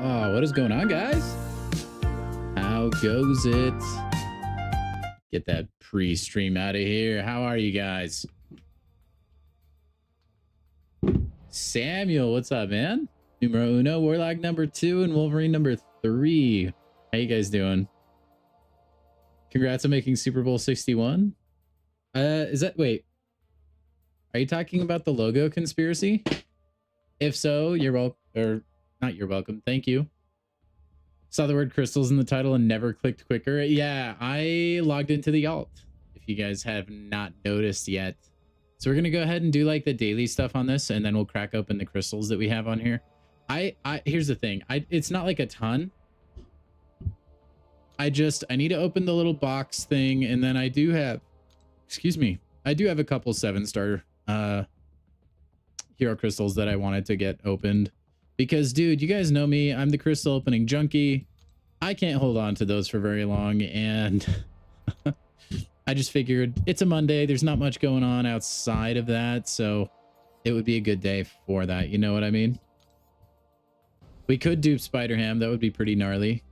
Oh, what is going on, guys? How goes it? Get that pre-stream out of here. How are you guys? Samuel, what's up, man? Numero uno, Warlock number 2, and Wolverine number 3. How you guys doing? Congrats on making Super Bowl 61. Wait, are you talking about the logo conspiracy? If so, you're welcome, or not you're welcome. Thank you. Saw the word crystals in the title and never clicked quicker. Yeah, I logged into the alt, if you guys have not noticed yet. So we're going to go ahead and do like the daily stuff on this, and then we'll crack open the crystals that we have on here. Here's the thing. It's not like a ton. I need to open the little box thing, and then I do have, I do have a couple 7-star hero crystals that I wanted to get opened. Because, dude, you guys know me. I'm the crystal opening junkie. I can't hold on to those for very long, and I just figured it's a Monday. There's not much going on outside of that, so it would be a good day for that. You know what I mean? We could dupe Spider-Ham. That would be pretty gnarly.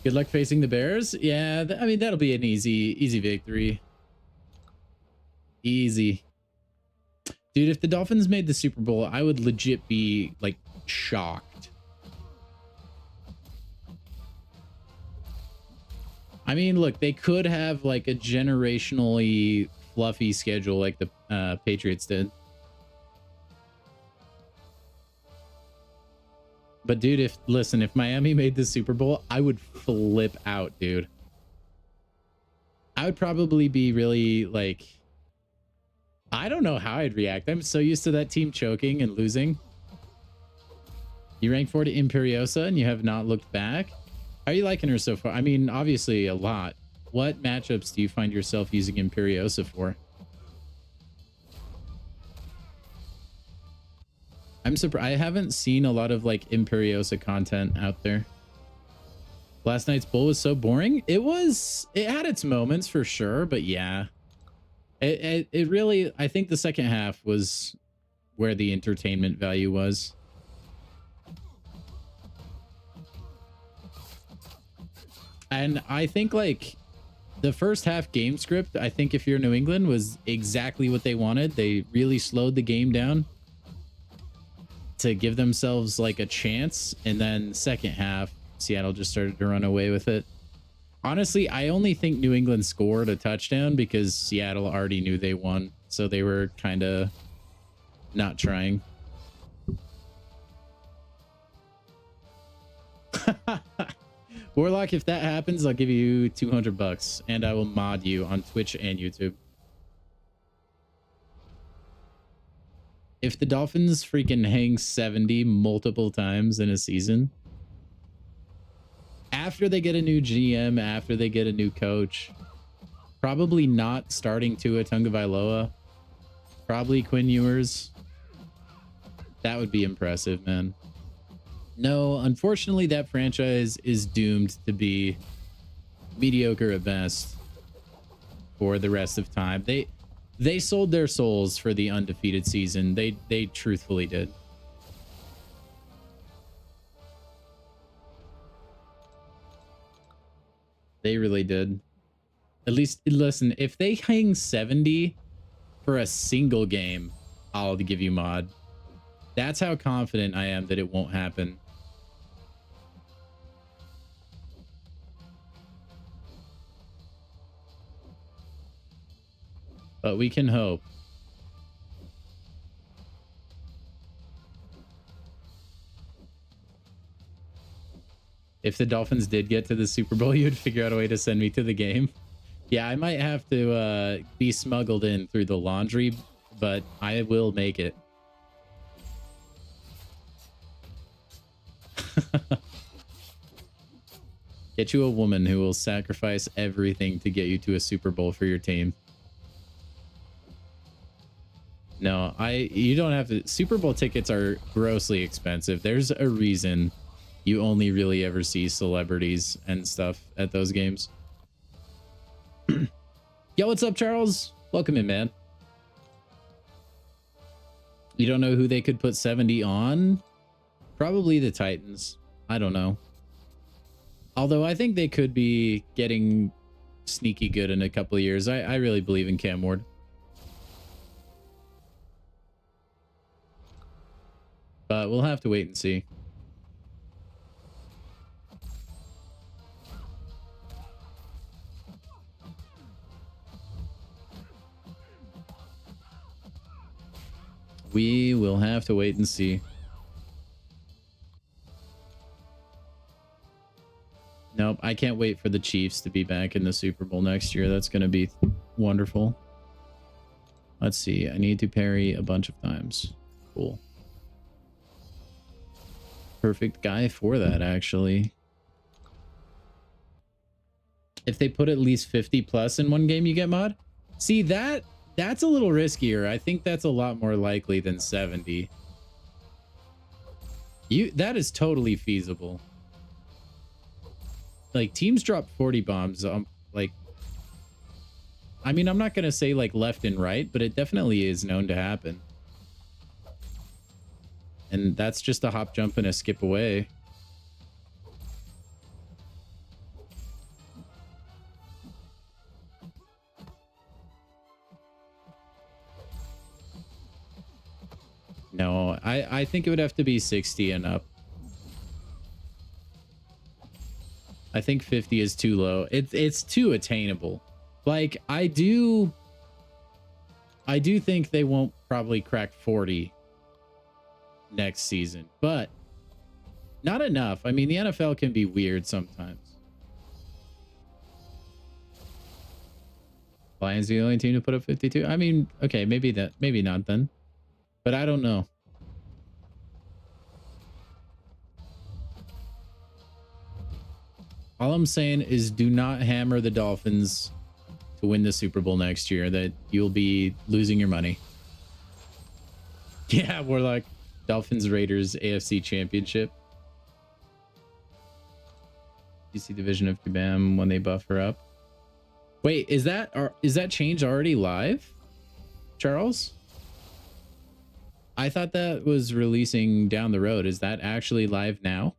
Good luck facing the Bears. Yeah, I mean, that'll be an easy victory. Easy. Dude, if the Dolphins made the Super Bowl, I would legit be, like, shocked. I mean, look, they could have, like, a generationally fluffy schedule like the Patriots did. But, dude, if Miami made the Super Bowl, I would flip out, dude. I would probably be really, like... I don't know how I'd react. I'm so used to that team choking and losing. You rank 4 to Imperiosa and you have not looked back. How are you liking her so far? I mean, obviously a lot. What matchups do you find yourself using Imperiosa for? I'm surprised. I haven't seen a lot of like Imperiosa content out there. Last night's bull was so boring. It had its moments for sure, but yeah. It really, I think the second half was where the entertainment value was. And I think like the first half game script, I think if you're New England, was exactly what they wanted. They really slowed the game down to give themselves like a chance. And then second half, Seattle just started to run away with it. Honestly, I only think New England scored a touchdown because Seattle already knew they won. So they were kind of not trying. Warlock, if that happens, I'll give you $200 and I will mod you on Twitch and YouTube. If the Dolphins freaking hang 70 multiple times in a season, after they get a new GM, after they get a new coach, probably not starting Tua Tagovailoa, probably Quinn Ewers. That would be impressive, man. No, unfortunately, that franchise is doomed to be mediocre at best for the rest of time. They sold their souls for the undefeated season. They truthfully did. They really did. At least, listen, if they hang 70 for a single game, I'll give you mod. That's how confident I am that it won't happen. But we can hope. If the Dolphins did get to the Super Bowl, you'd figure out a way to send me to the game. Yeah, I might have to be smuggled in through the laundry, but I will make it. Get you a woman who will sacrifice everything to get you to a Super Bowl for your team. No, you don't have to. Super Bowl tickets are grossly expensive. There's a reason you only really ever see celebrities and stuff at those games. Yo, what's up, Charles? Welcome in, man. You don't know who they could put 70 on? Probably the Titans. I don't know. Although I think they could be getting sneaky good in a couple of years. I really believe in Cam Ward. But we'll have to wait and see. We will have to wait and see. Nope, I can't wait for the Chiefs to be back in the Super Bowl next year. That's going to be wonderful. Let's see. I need to parry a bunch of times. Cool. Perfect guy for that, actually. If they put at least 50 plus in one game, you get mod. See, that's a little riskier. I think that's a lot more likely than 70. That is totally feasible. Like, teams drop 40 bombs. Like, I mean, I'm not gonna say like left and right, but it definitely is known to happen. And that's just a hop, jump, and a skip away. No, I think it would have to be 60 and up. I think 50 is too low. It's too attainable. Like, I do think they won't probably crack 40 next season, but not enough. I mean, the NFL can be weird sometimes. Lions the only team to put up 52. I mean, okay, maybe not then. But I don't know. All I'm saying is do not hammer the Dolphins to win the Super Bowl next year. That you'll be losing your money. Yeah, Warlock. Dolphins Raiders AFC Championship. You see the vision of Kabam when they buffer up. Wait, is that change already live, Charles? I thought that was releasing down the road. Is that actually live now?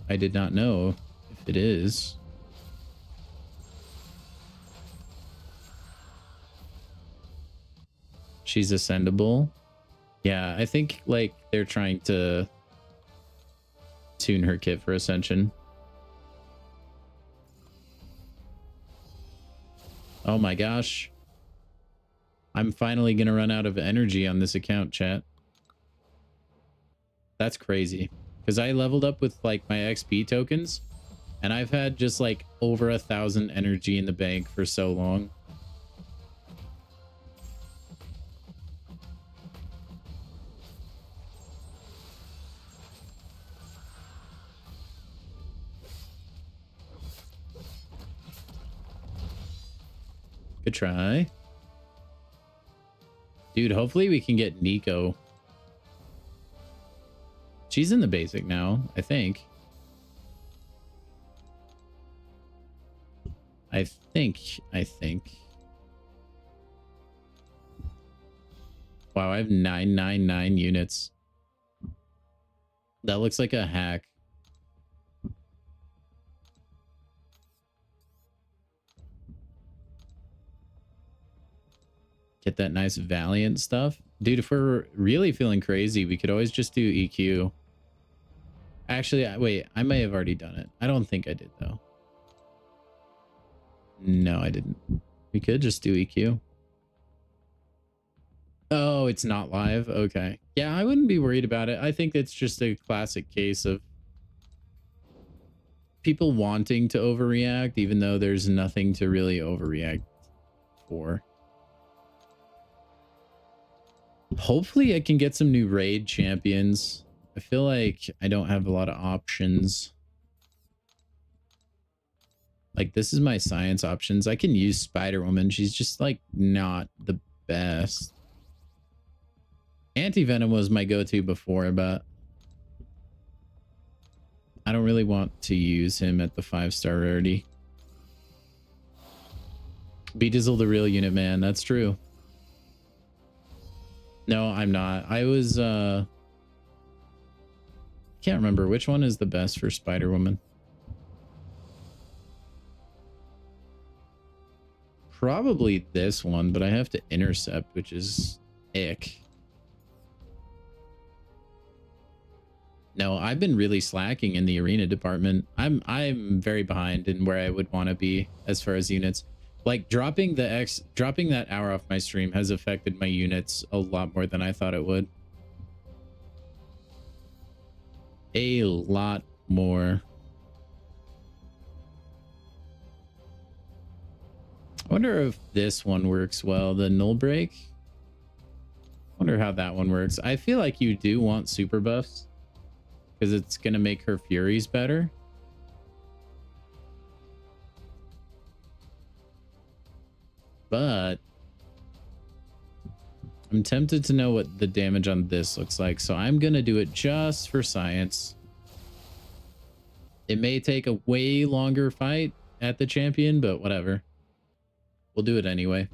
I did not know if it is. She's ascendable. Yeah, I think like they're trying to tune her kit for Ascension. Oh my gosh. I'm finally gonna run out of energy on this account, chat. That's crazy. Because I leveled up with like my XP tokens, and I've had just like over 1,000 energy in the bank for so long. Good try. Dude, hopefully we can get Nico. She's in the basic now, I think. I think. Wow, I have 999 units. That looks like a hack. Get that nice Valiant stuff. Dude, if we're really feeling crazy, we could always just do EQ. Actually, wait, I may have already done it. I don't think I did, though. No, I didn't. We could just do EQ. Oh, it's not live? Okay. Yeah, I wouldn't be worried about it. I think it's just a classic case of people wanting to overreact, even though there's nothing to really overreact for. Hopefully I can get some new raid champions. I feel like I don't have a lot of options. Like, this is my science options. I can use Spider-Woman. She's just like not the best. Anti-Venom was my go-to before, but I don't really want to use him at the 5-star rarity. B-Dizzle the real unit, man. That's true. No, I'm not. I was can't remember which one is the best for Spider-Woman. Probably this one, but I have to intercept, which is ick. No, I've been really slacking in the arena department. I'm very behind in where I would want to be as far as units. Like dropping that hour off my stream has affected my units a lot more than I thought it would. A lot more. I wonder if this one works well, the null break. Wonder how that one works. I feel like you do want super buffs because it's gonna make her furies better. But I'm tempted to know what the damage on this looks like, so I'm gonna do it just for science. It may take a way longer fight at the champion, but whatever. We'll do it anyway.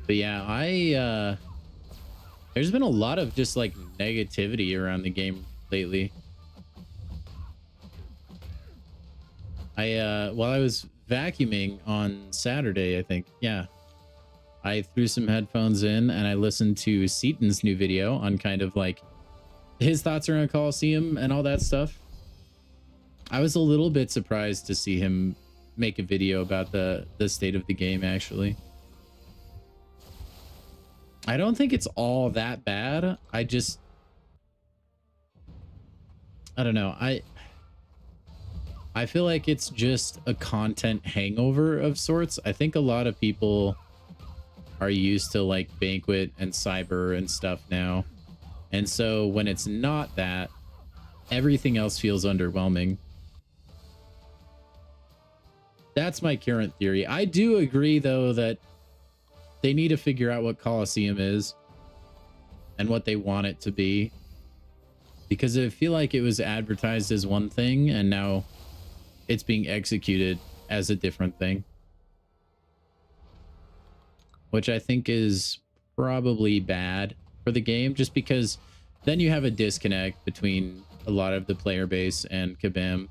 But yeah, there's been a lot of just like negativity around the game lately. While I was vacuuming on Saturday, I think, yeah, I threw some headphones in and I listened to Seaton's new video on kind of like his thoughts around Coliseum and all that stuff. I was a little bit surprised to see him make a video about the state of the game, actually. I don't think it's all that bad. I don't know. I feel like it's just a content hangover of sorts. I think a lot of people are used to like Banquet and Cyber and stuff now. And so when it's not that, everything else feels underwhelming. That's my current theory. I do agree, though, that they need to figure out what Coliseum is and what they want it to be. Because I feel like it was advertised as one thing and now it's being executed as a different thing. Which I think is probably bad for the game, just because then you have a disconnect between a lot of the player base and Kabam.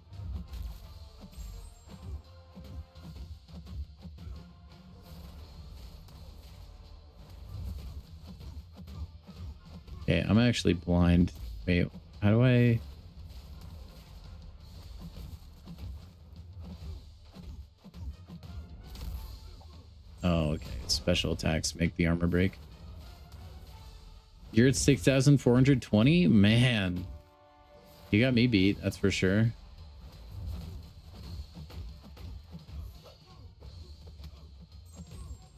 Okay, I'm actually blind. Wait, how do I... Oh, okay. Special attacks make the armor break. You're at 6,420? Man. You got me beat, that's for sure.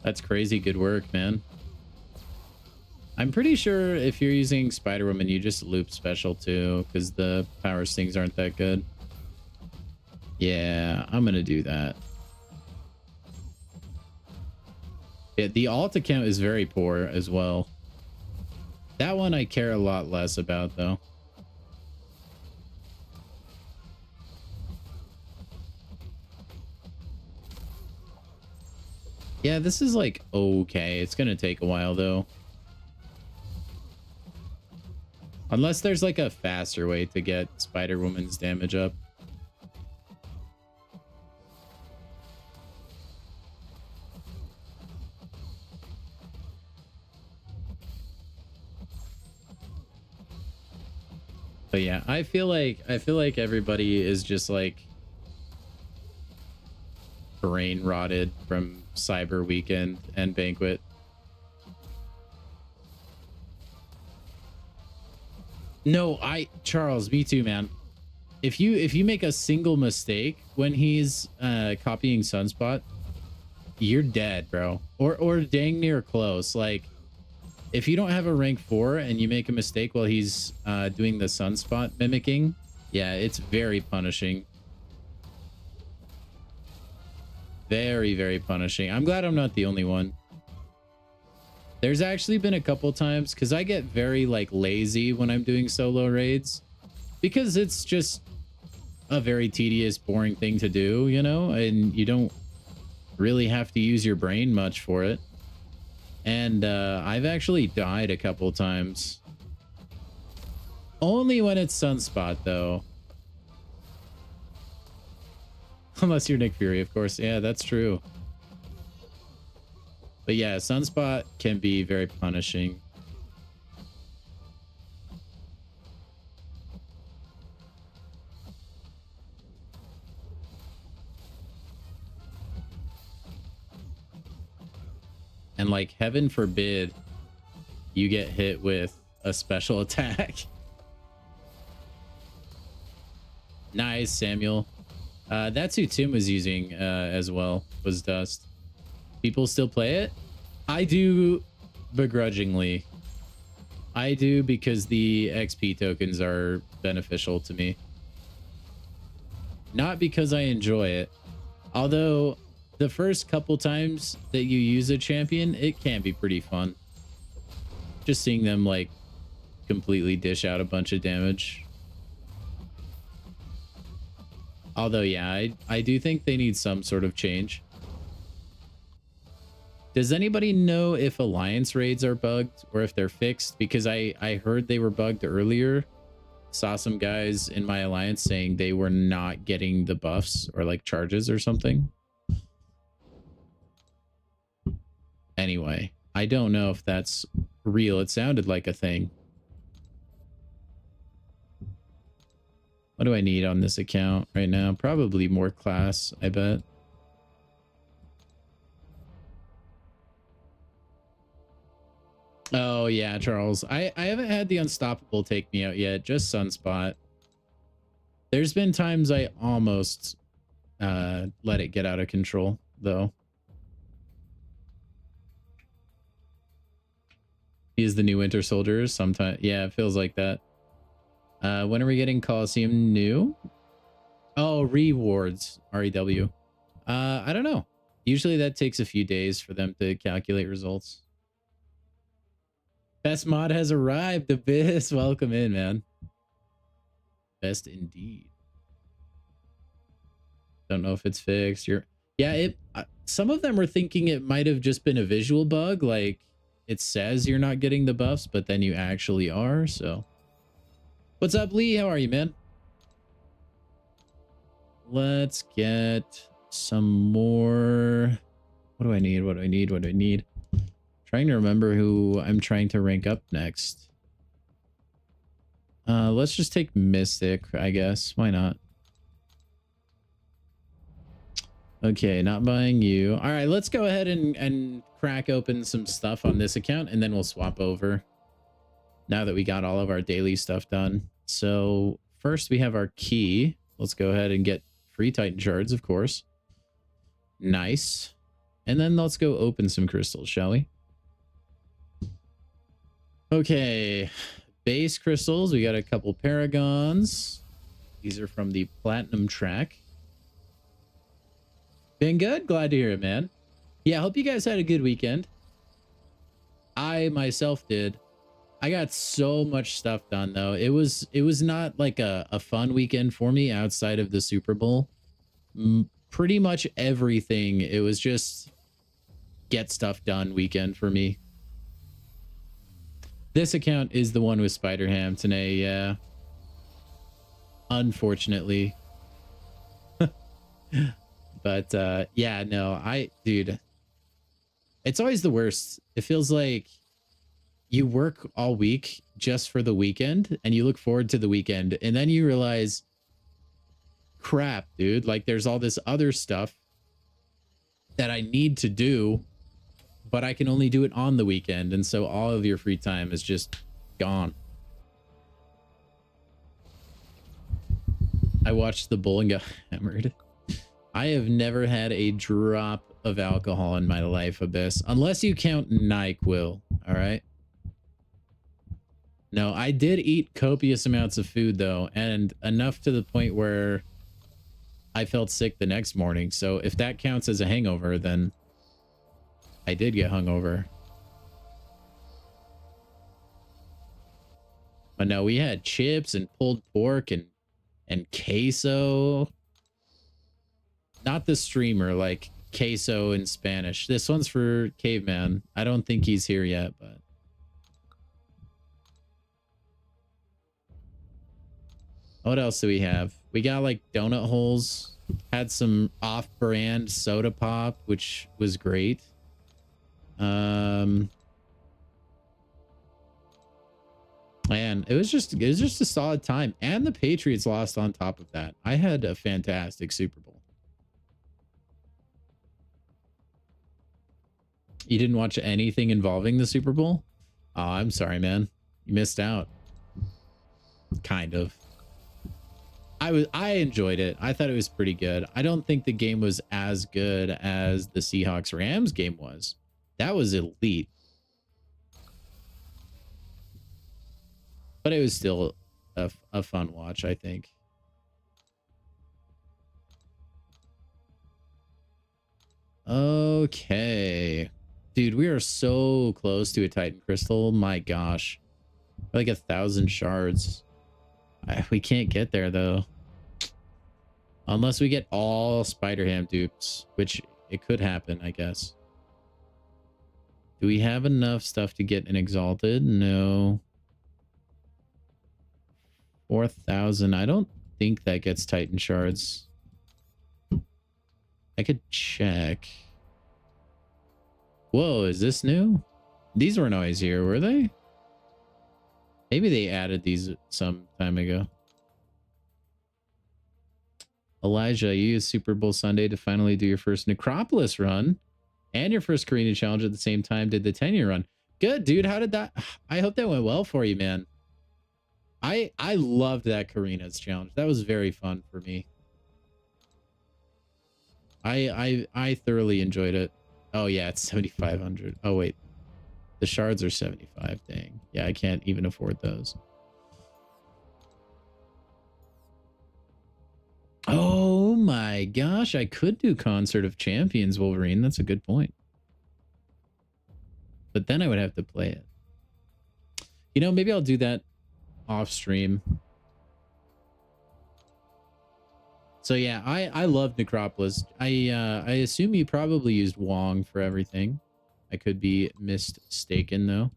That's crazy good work, man. I'm pretty sure if you're using Spider-Woman, you just loop special too, because the power stings aren't that good. Yeah, I'm gonna do that. Yeah, the alt account is very poor as well. That one I care a lot less about, though. Yeah, this is like okay. It's gonna take a while, though. Unless there's like a faster way to get Spider-Woman's damage up. But yeah, I feel like everybody is just like brain rotted from Cyber Weekend and Banquet. No, Charles, me too, man. If you make a single mistake when he's copying Sunspot, you're dead, bro. Or dang near close. Like, if you don't have a rank 4 and you make a mistake while he's doing the Sunspot mimicking, yeah, it's very punishing. Very, very punishing. I'm glad I'm not the only one. There's actually been a couple times because I get very like lazy when I'm doing solo raids because it's just a very tedious, boring thing to do, you know, and you don't really have to use your brain much for it. And I've actually died a couple times. Only when it's Sunspot, though. Unless you're Nick Fury, of course. Yeah, that's true. But yeah, Sunspot can be very punishing. And like, heaven forbid you get hit with a special attack. Nice, Samuel. That's who Tim was using as well, was Dust. People still play it? I do begrudgingly. I do because the XP tokens are beneficial to me. Not because I enjoy it. Although the first couple times that you use a champion, it can be pretty fun. Just seeing them like completely dish out a bunch of damage. Although, yeah, I do think they need some sort of change. Does anybody know if alliance raids are bugged or if they're fixed? Because I heard they were bugged earlier. Saw some guys in my alliance saying they were not getting the buffs or like charges or something. Anyway, I don't know if that's real. It sounded like a thing. What do I need on this account right now? Probably more class, I bet. Oh, yeah, Charles. I haven't had the Unstoppable take me out yet. Just Sunspot. There's been times I almost let it get out of control, though. He's the new Winter Soldier. Sometimes, yeah, it feels like that. When are we getting Coliseum new? Oh, rewards. REW. I don't know. Usually that takes a few days for them to calculate results. Best mod has arrived. Abyss, welcome in, man. Best indeed. Don't know if it's fixed. Yeah, some of them are thinking it might have just been a visual bug, like it says you're not getting the buffs, but then you actually are. So what's up, Lee? How are you, man? Let's get some more. What do I need? What do I need? What do I need? Trying to remember who I'm trying to rank up next. Let's just take Mystic, I guess. Why not? Okay, not buying you. All right, let's go ahead and crack open some stuff on this account, and then we'll swap over now that we got all of our daily stuff done. So first we have our key. Let's go ahead and get free Titan shards, of course. Nice. And then let's go open some crystals, shall we? Okay, base crystals. We got a couple paragons. These are from the platinum track. Been good? Glad to hear it, man. Yeah, I hope you guys had a good weekend. I myself did. I got so much stuff done, though. It was not like a fun weekend for me outside of the Super Bowl. Pretty much everything. It was just get stuff done weekend for me. This account is the one with Spider-Ham today, yeah. Unfortunately. But yeah, no, dude, it's always the worst. It feels like you work all week just for the weekend and you look forward to the weekend and then you realize, crap, dude, like there's all this other stuff that I need to do, but I can only do it on the weekend. And so all of your free time is just gone. I watched the bull and got hammered. I have never had a drop of alcohol in my life, Abyss, unless you count NyQuil. All right. No, I did eat copious amounts of food, though, and enough to the point where I felt sick the next morning. So if that counts as a hangover, then I did get hungover. But no, we had chips and pulled pork and queso. Not the streamer, like queso in Spanish. This one's for Caveman. I don't think he's here yet, but what else do we have? We got like donut holes. Had some off-brand soda pop, which was great. Man, it was just a solid time, and the Patriots lost on top of that. I had a fantastic Super Bowl. You didn't watch anything involving the Super Bowl? Oh, I'm sorry, man. You missed out. Kind of. I enjoyed it. I thought it was pretty good. I don't think the game was as good as the Seahawks Rams game was. That was elite. But it was still a fun watch, I think. Okay. Dude, we are so close to a Titan Crystal. My gosh. Like 1,000 shards. We can't get there, though. Unless we get all Spider-Ham dupes, which it could happen, I guess. Do we have enough stuff to get an Exalted? No. 4,000. I don't think that gets Titan shards. I could check. Whoa, is this new? These weren't always here, were they? Maybe they added these some time ago. Elijah, you used Super Bowl Sunday to finally do your first Necropolis run and your first Karina challenge at the same time. Did the 10-year run. Good, dude. How did that? I hope that went well for you, man. I loved that Karina's challenge. That was very fun for me. I thoroughly enjoyed it. Oh yeah, it's 7,500. Oh wait, the shards are 75. Dang. Yeah, I can't even afford those. Oh my gosh, I could do Concert of Champions, Wolverine. That's a good point. But then I would have to play it. You know, maybe I'll do that off stream. So yeah, I love Necropolis. I assume you probably used Wong for everything. I could be mistaken though.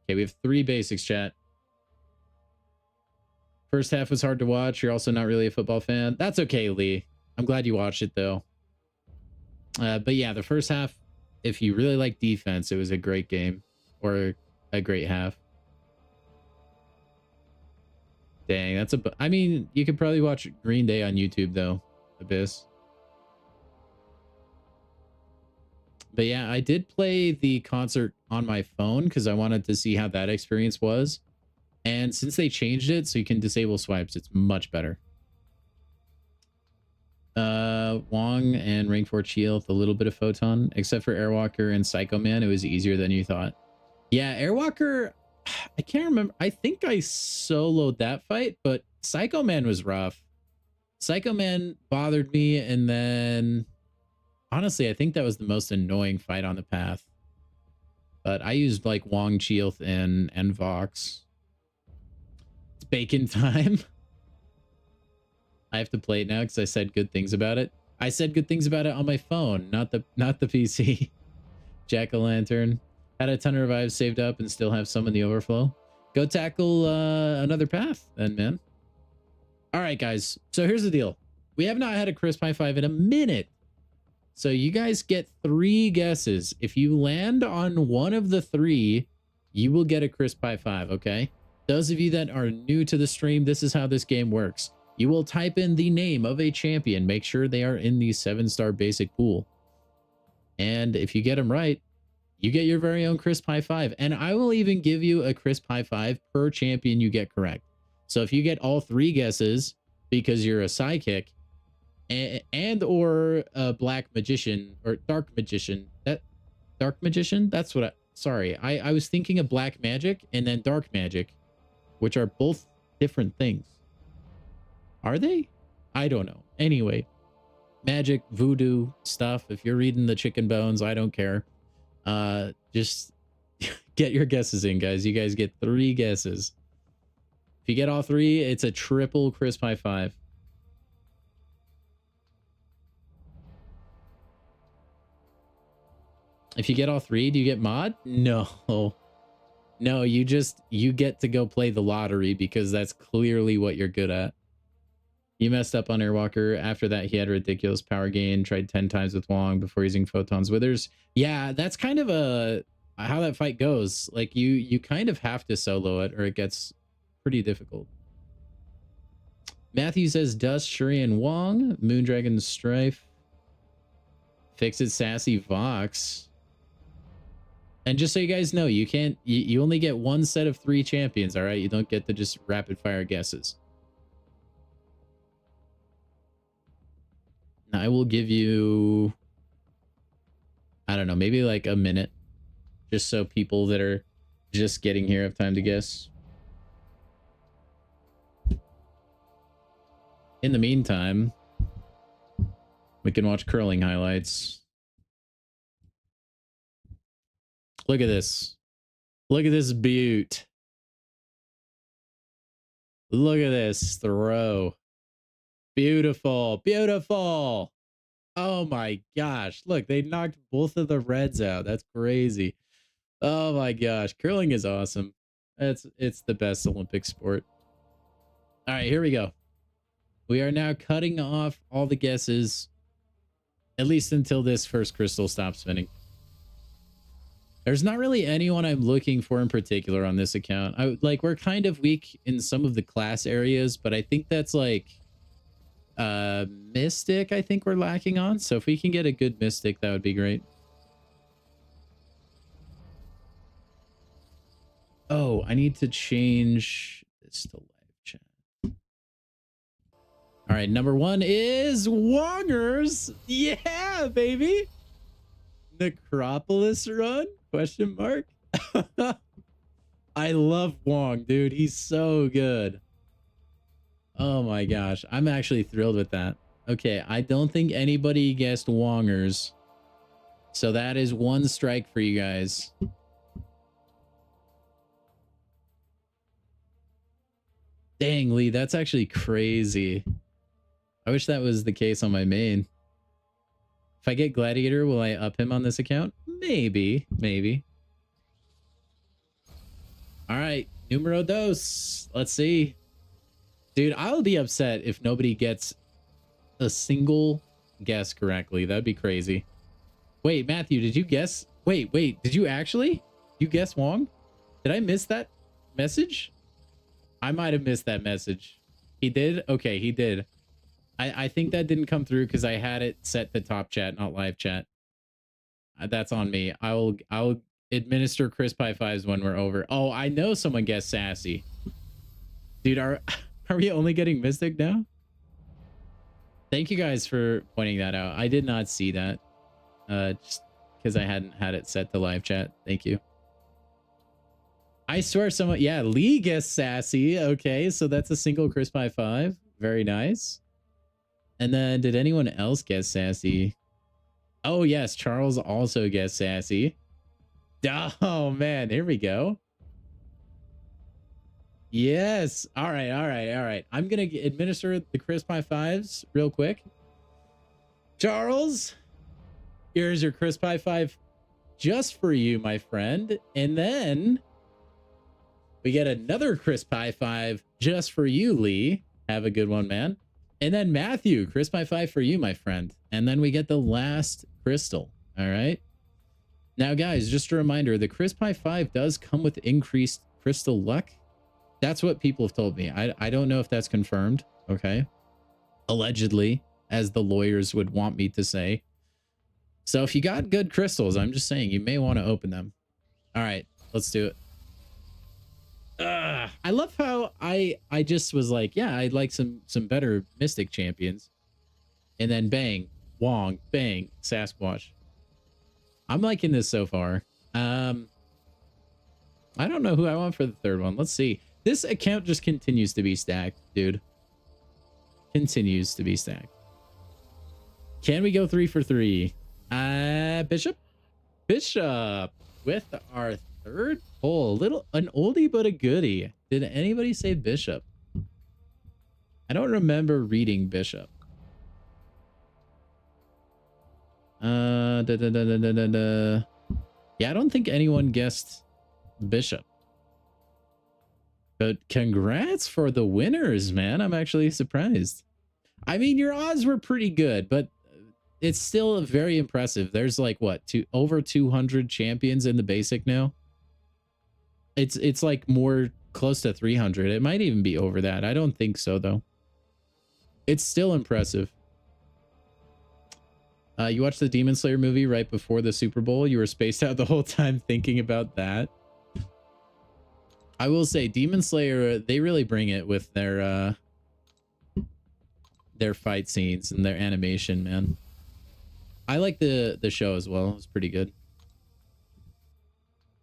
Okay, we have 3 basics, chat. First half was hard to watch. You're also not really a football fan. That's okay, Lee. I'm glad you watched it though. But yeah, the first half, if you really like defense, it was a great game or a great half. Dang, that's a... I mean, you could probably watch Green Day on YouTube, though. Abyss. But yeah, I did play the concert on my phone because I wanted to see how that experience was. And since they changed it so you can disable swipes, it's much better. Wong and Ring 4 Shield, a little bit of Photon. Except for Airwalker and Psycho Man, it was easier than you thought. Yeah, Airwalker... I can't remember. I think I soloed that fight, but Psycho Man was rough. Psycho Man bothered me, and then honestly, I think that was the most annoying fight on the path. But I used like Wong, Chieoth, and Vox. It's bacon time. I have to play it now because I said good things about it. I said good things about it on my phone, not the PC. Jack-o'-lantern. Had a ton of revives saved up and still have some in the overflow. Go tackle another path then, man. All right, guys. So here's the deal. We have not had a crisp high five in a minute. So you guys get 3 guesses. If you land on one of the 3, you will get a crisp high five, okay? Those of you that are new to the stream, this is how this game works. You will type in the name of a champion. Make sure they are in the 7-star basic pool. And if you get them right, you get your very own crisp high five. And I will even give you a crisp high five per champion you get correct. So if you get all 3 guesses because you're a psychic and or a black magician or dark magician, that's what I was thinking of black magic and then dark magic, which are both different things. Are they? I don't know. Anyway, magic, voodoo stuff. If you're reading the chicken bones, I don't care. Just Get your guesses in, guys. You guys get 3 guesses. If you get all 3, it's a triple crisp high five. If you get all 3, do you get mod? No. No, you get to go play the lottery because that's clearly what you're good at. You messed up on Airwalker. After that, he had ridiculous power gain, tried 10 times with Wong before using Photon's Withers. Yeah, that's kind of how that fight goes. Like, you kind of have to solo it or it gets pretty difficult. Matthew says Dust, Shuri, and Wong. Moondragon, Strife. Fix it, Sassy, Vox. And just so you guys know, you only get 1 set of 3 champions, all right? You don't get to just rapid fire guesses. I will give you, I don't know, maybe like a minute, just so people that are just getting here have time to guess. In the meantime, we can watch curling highlights. Look at this. Look at this beaut. Look at this throw. Beautiful. Beautiful. Oh my gosh. Look, they knocked both of the reds out. That's crazy. Oh my gosh. Curling is awesome. It's the best Olympic sport. All right, here we go. We are now cutting off all the guesses, at least until this first crystal stops spinning. There's not really anyone I'm looking for in particular on this account. We're kind of weak in some of the class areas, but I think that's like Mystic, I think we're lacking on. So if we can get a good Mystic, that would be great. Oh, I need to change this to live chat. All right, number 1 is Wongers. Yeah, baby. Necropolis run? Question mark. I love Wong, dude. He's so good. Oh my gosh. I'm actually thrilled with that. Okay, I don't think anybody guessed Wongers. So that is 1 strike for you guys. Dang, Lee, that's actually crazy. I wish that was the case on my main. If I get Gladiator, will I up him on this account? Maybe. All right, numero dos. Let's see. Dude, I'll be upset if nobody gets a single guess correctly. That'd be crazy. Wait, Matthew, did you guess? Wait, did you actually? You guess Wong? Did I miss that message? I might have missed that message. He did? Okay, he did. I think that didn't come through because I had it set to top chat, not live chat. That's on me. I'll administer crisp high fives when we're over. Oh, I know someone guessed Sassy. Dude, are we only getting Mystic now? Thank you guys for pointing that out. I did not see that. Just because I hadn't had it set to live chat. Thank you. I swear someone... Yeah, Lee guessed Sassy. Okay, so that's a single crisp high five. Very nice. And then did anyone else guess Sassy? Oh, yes. Charles also guessed Sassy. Oh, man. Here we go. Yes. All right. I'm going to administer the crisp high fives real quick. Charles, here's your crisp high five just for you, my friend. And then we get another crisp high five just for you, Lee. Have a good one, man. And then Matthew, crisp high five for you, my friend. And then we get the last crystal. All right. Now, guys, just a reminder, the crisp high five does come with increased crystal luck. That's what people have told me. I don't know if that's confirmed. Okay. Allegedly, as the lawyers would want me to say. So if you got good crystals, I'm just saying you may want to open them. All right, let's do it. I love how I just was like, yeah, I'd like some better Mystic champions. And then bang, Wong, bang, Sasquatch. I'm liking this so far. I don't know who I want for the third one. Let's see. This account just continues to be stacked, dude. Continues to be stacked. Can we go 3 for 3? Bishop with our Third pull, an oldie but a goodie. Did anybody say bishop? I don't remember reading bishop. Yeah, I don't think anyone guessed bishop. But congrats for the winners, man. I'm actually surprised. I mean, your odds were pretty good, but it's still very impressive. There's like what, over 200 champions in the basic now. It's like more close to 300. It might even be over that. I don't think so though. It's still impressive. You watched the Demon Slayer movie right before the Super Bowl. You were spaced out the whole time thinking about that. I will say Demon Slayer, they really bring it with their fight scenes and their animation, man. I like the show as well. It's pretty good.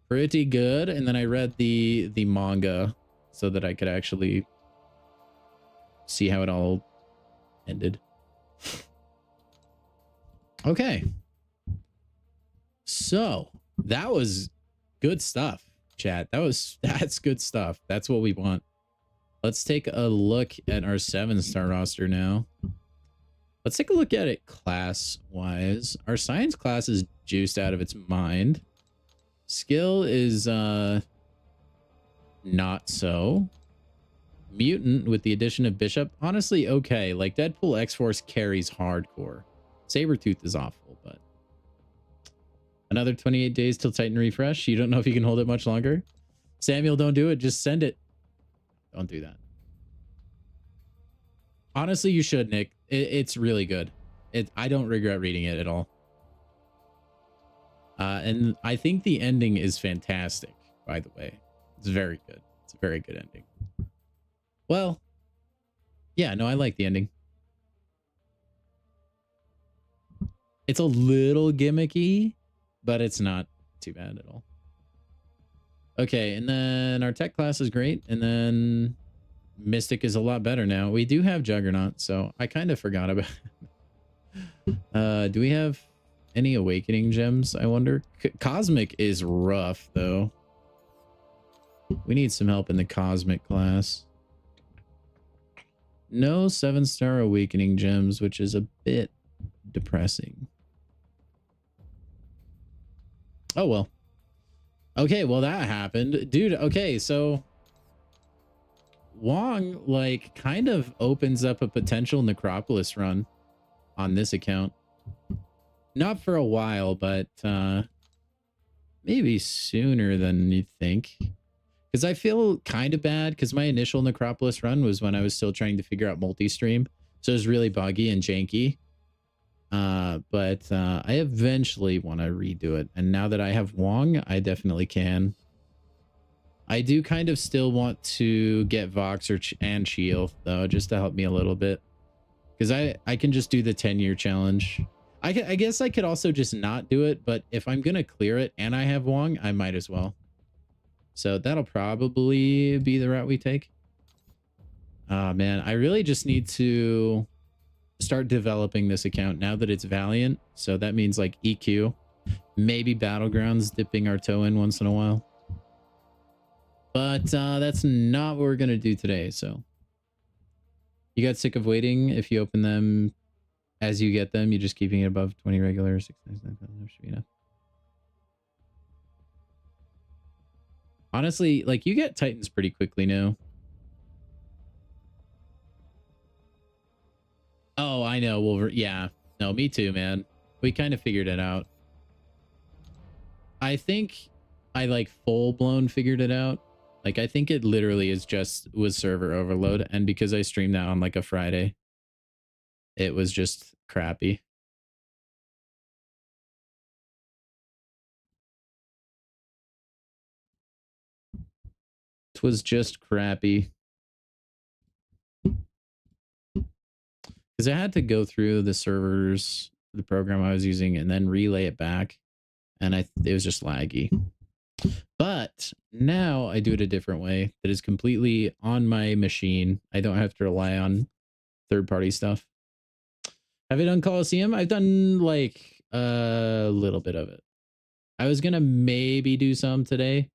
Pretty good. And then I read the manga so that I could actually see how it all ended. Okay. So that was good stuff, chat. That's good stuff. That's what we want. Let's take a look at our 7-star roster now. Let's take a look at it class-wise. Our science class is juiced out of its mind. Skill is not so. Mutant with the addition of Bishop, honestly okay. Like Deadpool X-Force carries hardcore. Sabretooth is awful, but another 28 days till Titan refresh. You don't know if you can hold it much longer. Samuel, don't do it. Just send it. Don't do that. Honestly, you should, Nick. It's really good. I don't regret reading it at all. And I think the ending is fantastic, by the way. It's very good. It's a very good ending. Well, yeah, no, I like the ending. It's a little gimmicky, but it's not too bad at all. Okay, and then our tech class is great, and then Mystic is a lot better now. We do have Juggernaut, so I kind of forgot about it. Do we have any Awakening gems, I wonder? Cosmic is rough, though. We need some help in the Cosmic class. No 7-star Awakening gems, which is a bit depressing. Oh, well. Okay, well, that happened. Dude, okay, so Wong, like, kind of opens up a potential Necropolis run on this account. Not for a while, but maybe sooner than you think. Because I feel kind of bad, because my initial Necropolis run was when I was still trying to figure out multi-stream. So it was really buggy and janky. But I eventually want to redo it. And now that I have Wong, I definitely can. I do kind of still want to get Vox and Shield, though, just to help me a little bit. Because I can just do the 10-year challenge. I guess I could also just not do it, but if I'm going to clear it and I have Wong, I might as well. So that'll probably be the route we take. Man, I really just need to start developing this account now that it's Valiant. So that means like EQ, maybe Battlegrounds, dipping our toe in once in a while. But that's not what we're going to do today. So you got sick of waiting. If you open them as you get them, you're just keeping it above 20 regular, 699 should be enough. Honestly, like, you get Titans pretty quickly now. Oh, I know. Wolverine. Yeah. No, me too, man. We kind of figured it out. I think I like full blown figured it out. Like, I think it literally was server overload. And because I streamed that on like a Friday, it was just crappy. It was just crappy. Because I had to go through the servers, the program I was using, and then relay it back. And it was just laggy. But now I do it a different way that is completely on my machine. I don't have to rely on third-party stuff. Have you done Coliseum? I've done like a little bit of it. I was going to maybe do some today,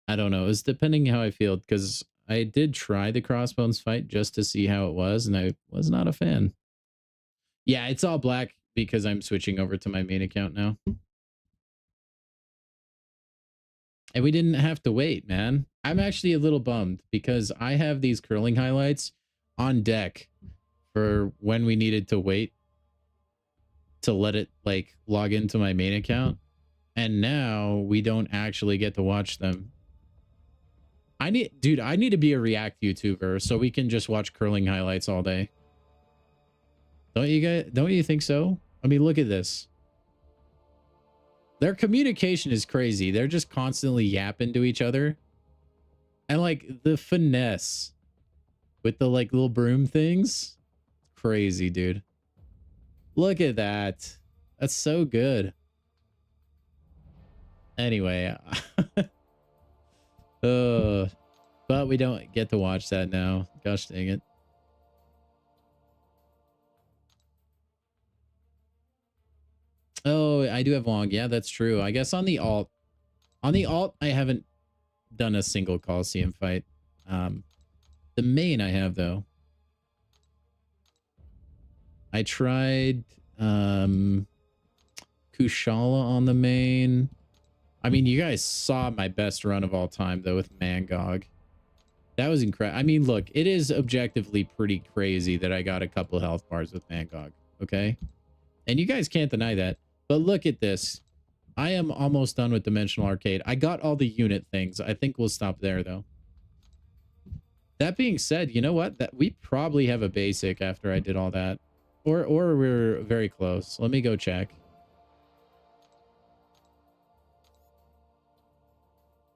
I don't know. It's depending how I feel, because I did try the Crossbones fight just to see how it was, and I was not a fan. Yeah, it's all black because I'm switching over to my main account now. And we didn't have to wait, man. I'm actually a little bummed because I have these curling highlights on deck for when we needed to wait to let it like log into my main account. And now we don't actually get to watch them. I need to be a React YouTuber so we can just watch curling highlights all day. Don't you think so? I mean, look at this. Their communication is crazy. They're just constantly yapping to each other. And like the finesse with the like little broom things. Crazy, dude. Look at that. That's so good. Anyway. But we don't get to watch that now. Gosh dang it. Oh, I do have long. Yeah, that's true. I guess on the alt, I haven't done a single Coliseum fight. The main I have though. I tried Kushala on the main. I mean, you guys saw my best run of all time though with MCOC. That was incredible. I mean, look, it is objectively pretty crazy that I got a couple health bars with MCOC. Okay, and you guys can't deny that. But look at this. I am almost done with Dimensional Arcade. I got all the unit things. I think we'll stop there, though. That being said, you know what? That we probably have a basic after I did all that. Or we're very close. Let me go check.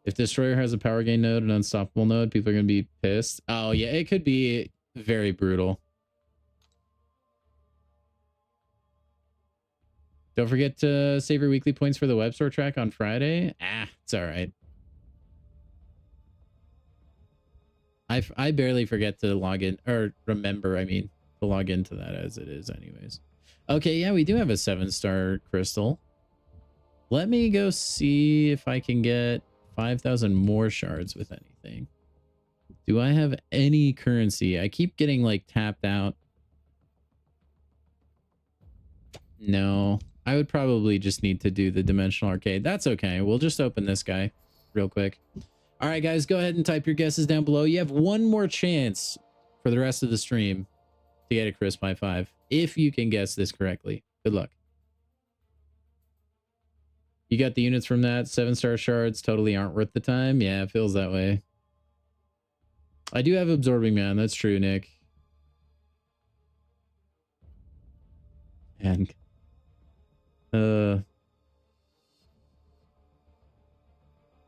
If Destroyer has a power gain node and unstoppable node, people are going to be pissed. Oh, yeah, it could be very brutal. Don't forget to save your weekly points for the web store track on Friday. It's all right. I barely forget to log in, or remember, I mean, to log into that as it is anyways. Okay, yeah, we do have a 7-star crystal. Let me go see if I can get 5,000 more shards with anything. Do I have any currency? I keep getting like tapped out. No. I would probably just need to do the Dimensional Arcade. That's okay. We'll just open this guy real quick. All right, guys, go ahead and type your guesses down below. You have one more chance for the rest of the stream to get a crisp high five if you can guess this correctly. Good luck. You got the units from that. 7-star shards totally aren't worth the time. Yeah, it feels that way. I do have Absorbing Man. That's true, Nick. And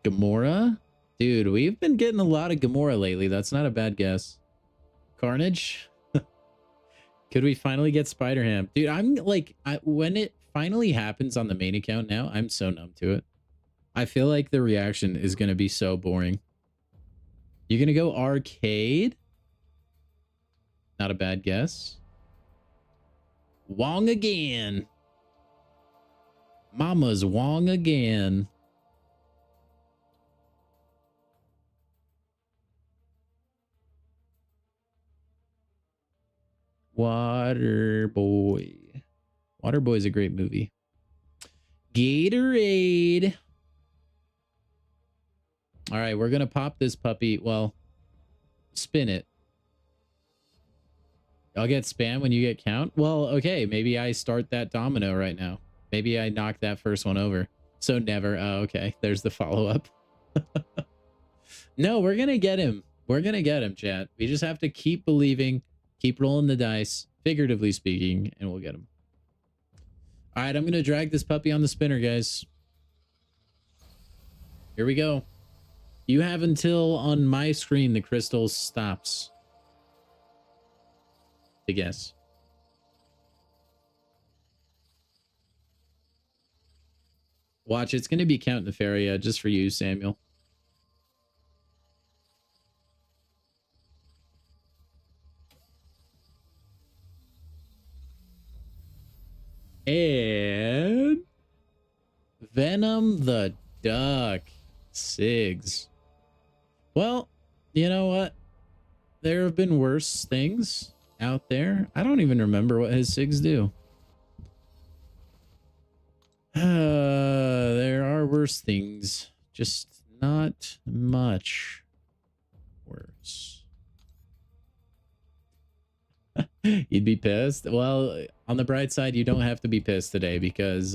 Gamora? Dude, we've been getting a lot of Gamora lately. That's not a bad guess. Carnage? Could we finally get Spider-Ham? Dude, I'm like, when it finally happens on the main account now, I'm so numb to it. I feel like the reaction is going to be so boring. You're going to go arcade? Not a bad guess. Wong again. Mama's Wong again. Waterboy. Waterboy is a great movie. Gatorade. All right, we're going to pop this puppy. Well, spin it. I'll get spam when you get count. Well, okay, maybe I start that domino right now. Maybe I knock that first one over. So never. Oh, okay. There's the follow-up. No, we're going to get him. We're going to get him, chat. We just have to keep believing, keep rolling the dice, figuratively speaking, and we'll get him. All right, I'm going to drag this puppy on the spinner, guys. Here we go. You have until on my screen the crystal stops to guess. Watch, it's going to be Count Nefaria just for you, Samuel. And Venom the Duck. Sigs. Well, you know what? There have been worse things out there. I don't even remember what his SIGs do. There are worse things, just not much worse. You'd be pissed? Well, on the bright side, you don't have to be pissed today because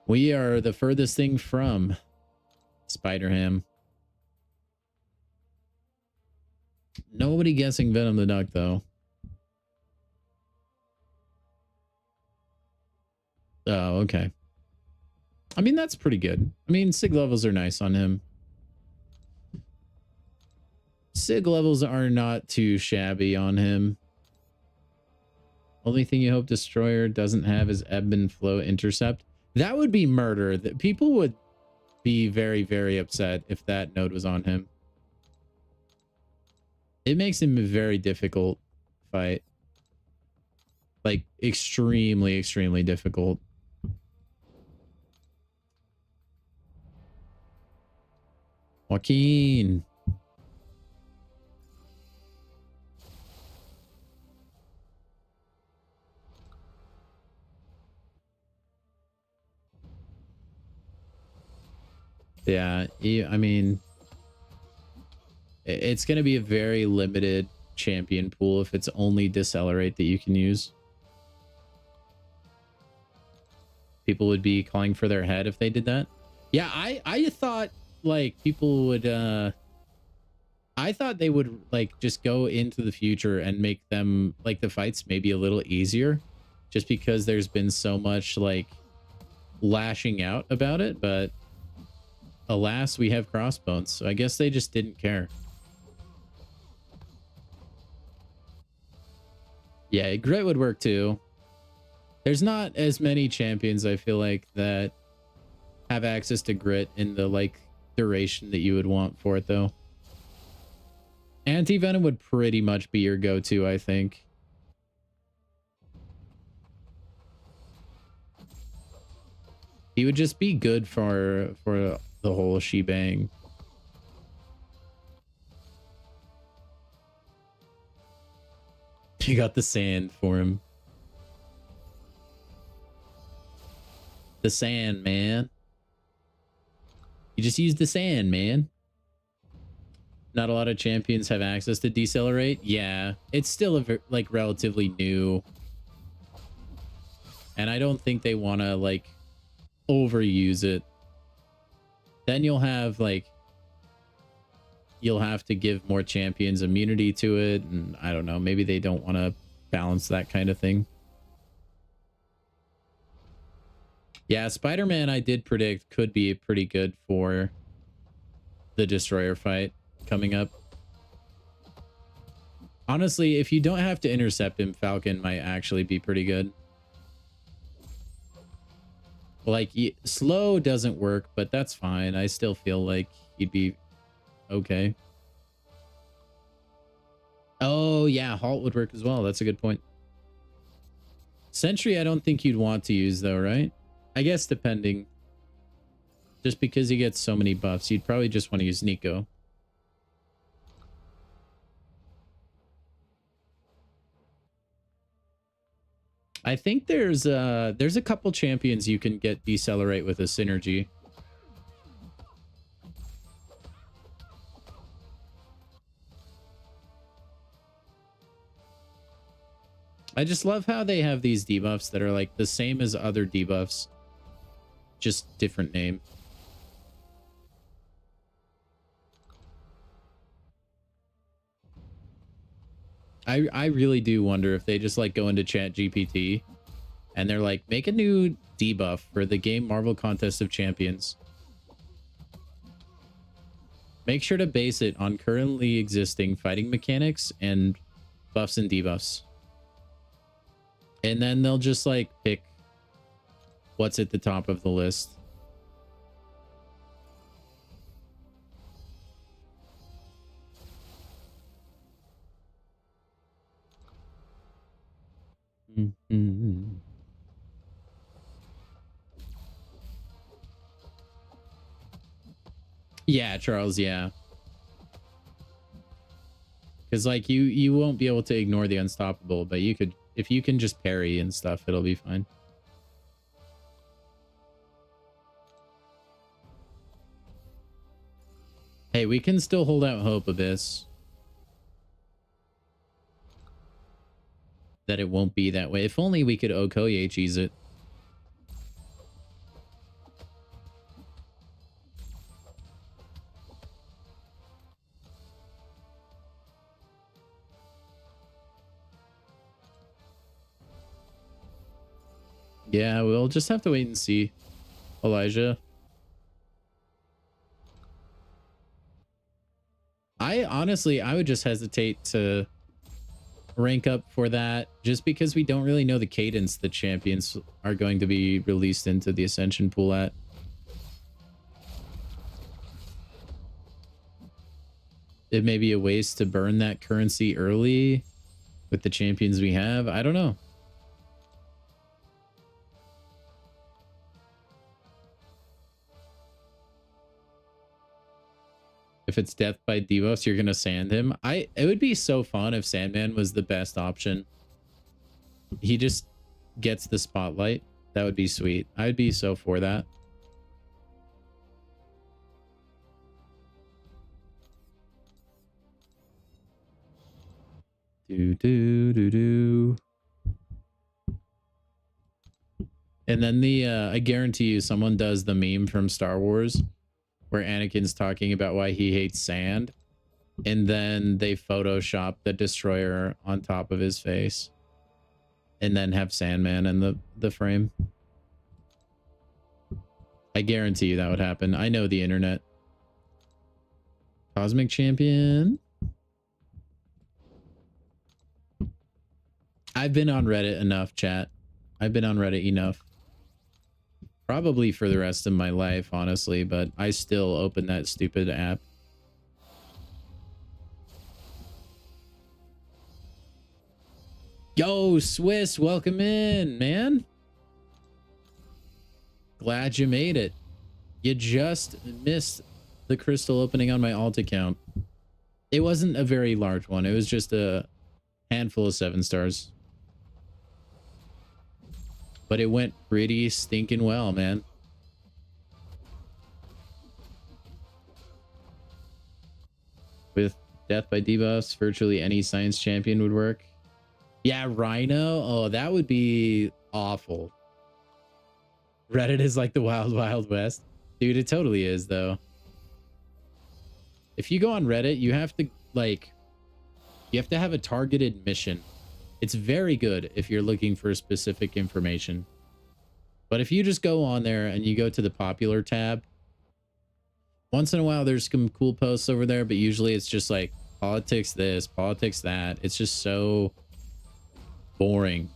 we are the furthest thing from Spider-Ham. Nobody guessing Venom the Duck, though. Oh, okay. I mean, that's pretty good. I mean, SIG levels are nice on him. SIG levels are not too shabby on him. Only thing you hope Destroyer doesn't have is ebb and flow intercept. That would be murder. That people would be very, very upset if that node was on him. It makes him a very difficult fight. Like, extremely, extremely difficult. Joaquin. Yeah, I mean, it's going to be a very limited champion pool if it's only Decelerate that you can use. People would be calling for their head if they did that. Yeah, I thought like people would I thought they would like just go into the future and make them like the fights maybe a little easier just because there's been so much like lashing out about it, but alas, we have Crossbones, so I guess they just didn't care. Yeah, Grit would work too. There's not as many champions, I feel like, that have access to Grit in the like duration that you would want for it, though. Anti-Venom would pretty much be your go-to, I think. He would just be good for the whole shebang. You got the sand for him. The sand, man. You just use the sand, man. Not a lot of champions have access to Decelerate. Yeah, it's still like relatively new. And I don't think they want to like overuse it. Then you'll have like you'll have to give more champions immunity to it, and I don't know, maybe they don't want to balance that kind of thing. Yeah, Spider-Man I did predict could be pretty good for the Destroyer fight coming up. Honestly, if you don't have to intercept him, Falcon might actually be pretty good. Like, slow doesn't work, but that's fine. I still feel like he'd be okay. Oh, yeah, halt would work as well. That's a good point. Sentry, I don't think you'd want to use, though, right? I guess depending. Just because he gets so many buffs, you'd probably just want to use Nico. I think there's a couple champions you can get Decelerate with a synergy. I just love how they have these debuffs that are like the same as other debuffs, just different name. I really do wonder if they just like go into Chat GPT and they're like, make a new debuff for the game Marvel Contest of Champions. Make sure to base it on currently existing fighting mechanics and buffs and debuffs. And then they'll just like pick what's at the top of the list. Mm-hmm. Yeah, Charles, yeah. Because like you won't be able to ignore the unstoppable, but you could, if you can just parry and stuff, it'll be fine. Hey, we can still hold out hope, Abyss, that it won't be that way. If only we could Okoye cheese it. Yeah, we'll just have to wait and see, Elijah. I honestly, I would just hesitate to rank up for that just because we don't really know the cadence the champions are going to be released into the Ascension pool at. It may be a waste to burn that currency early with the champions we have. I don't know. If it's death by Devos, you're gonna sand him. It would be so fun if Sandman was the best option. He just gets the spotlight. That would be sweet. I'd be so for that. Do do do do. And then the I guarantee you someone does the meme from Star Wars where Anakin's talking about why he hates sand, and then they Photoshop the destroyer on top of his face and then have Sandman in the frame. I guarantee you that would happen. I know the internet. Cosmic Champion. I've been on Reddit enough, chat. I've been on Reddit enough. Probably for the rest of my life, honestly, but I still open that stupid app. Yo, Swiss, welcome in, man. Glad you made it. You just missed the crystal opening on my alt account. It wasn't a very large one. It was just a handful of 7 stars. But it went pretty stinking well, man. With death by debuffs, virtually any science champion would work. Yeah, Rhino. Oh, that would be awful. Reddit is like the wild, wild west. Dude, it totally is, though. If you go on Reddit, you have to, like, you have to have a targeted mission. It's very good if you're looking for specific information. But if you just go on there and you go to the popular tab, once in a while there's some cool posts over there, but usually it's just like politics this, politics that. It's just so boring.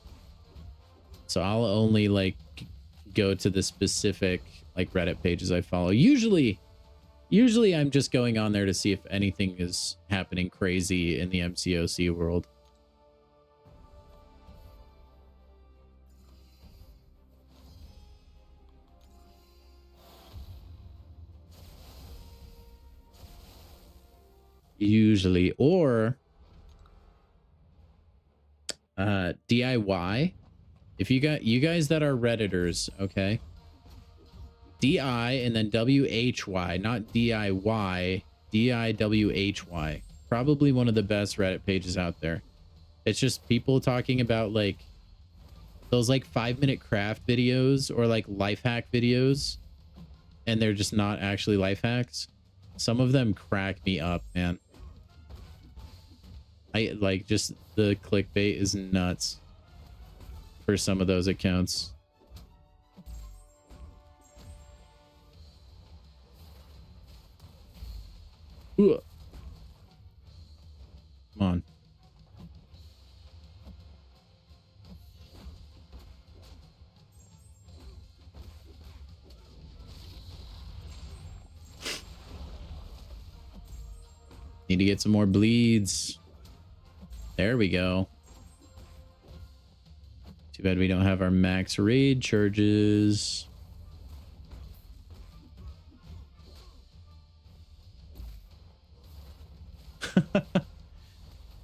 So I'll only like go to the specific like Reddit pages I follow. Usually I'm just going on there to see if anything is happening crazy in the MCOC world. Usually, or DIY. If you guys that are Redditors, okay, DI and then WHY, not DIY, DIWHY. Probably one of the best Reddit pages out there. It's just people talking about like those like 5-minute craft videos or like life hack videos, and they're just not actually life hacks. Some of them crack me up, man. I like just the clickbait is nuts for some of those accounts. Ooh. Come on. Need to get some more bleeds. There we go. Too bad we don't have our max raid charges.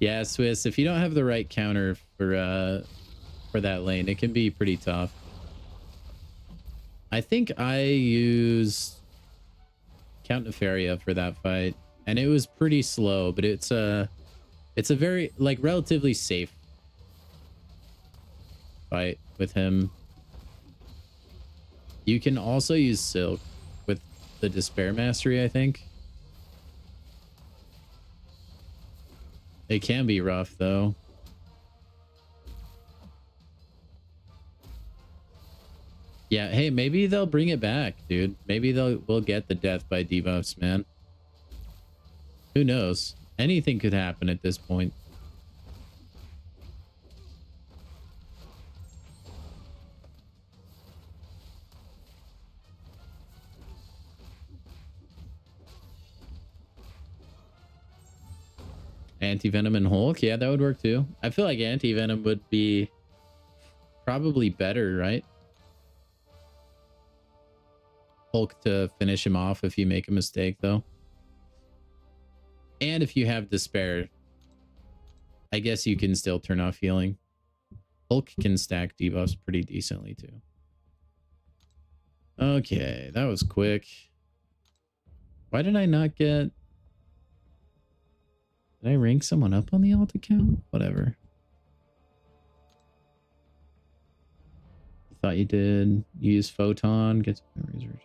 Yeah, Swiss, if you don't have the right counter for that lane, it can be pretty tough. I think I used Count Nefaria for that fight, and it was pretty slow, but it's a very like relatively safe fight with him. You can also use Silk with the Despair Mastery, I think. It can be rough though. Yeah, hey, maybe they'll bring it back, dude. Maybe we'll get the death by debuffs, man. Who knows? Anything could happen at this point. Anti-Venom and Hulk? Yeah, that would work too. I feel like Anti-Venom would be probably better, right? Hulk to finish him off if you make a mistake, though. And if you have Despair, I guess you can still turn off healing. Hulk can stack debuffs pretty decently, too. Okay, that was quick. Why did I not get... Did I rank someone up on the alt account? Whatever. Thought you did. Use Photon. Get memories.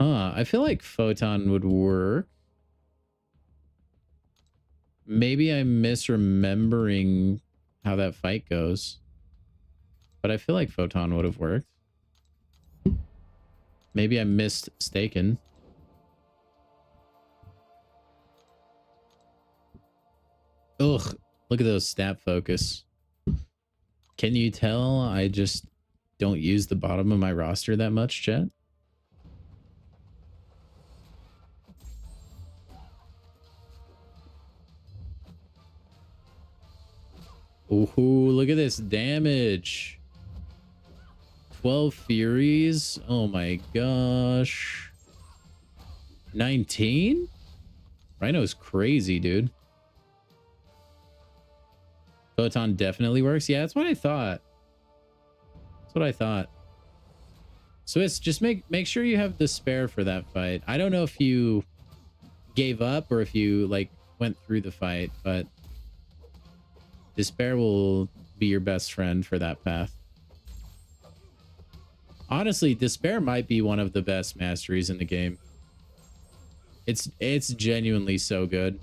Huh. I feel like Photon would work. Maybe I'm misremembering how that fight goes. But I feel like Photon would have worked. Maybe I'm mistaken. Ugh. Look at those stat focus. Can you tell I just don't use the bottom of my roster that much, chat? Ooh, look at this damage. 12 Furies. Oh my gosh. 19? Rhino's crazy, dude. Photon definitely works. Yeah, that's what I thought. That's what I thought. Swiss, just make sure you have Despair for that fight. I don't know if you gave up or if you like went through the fight, but Despair will be your best friend for that path. Honestly, Despair might be one of the best masteries in the game. It's genuinely so good.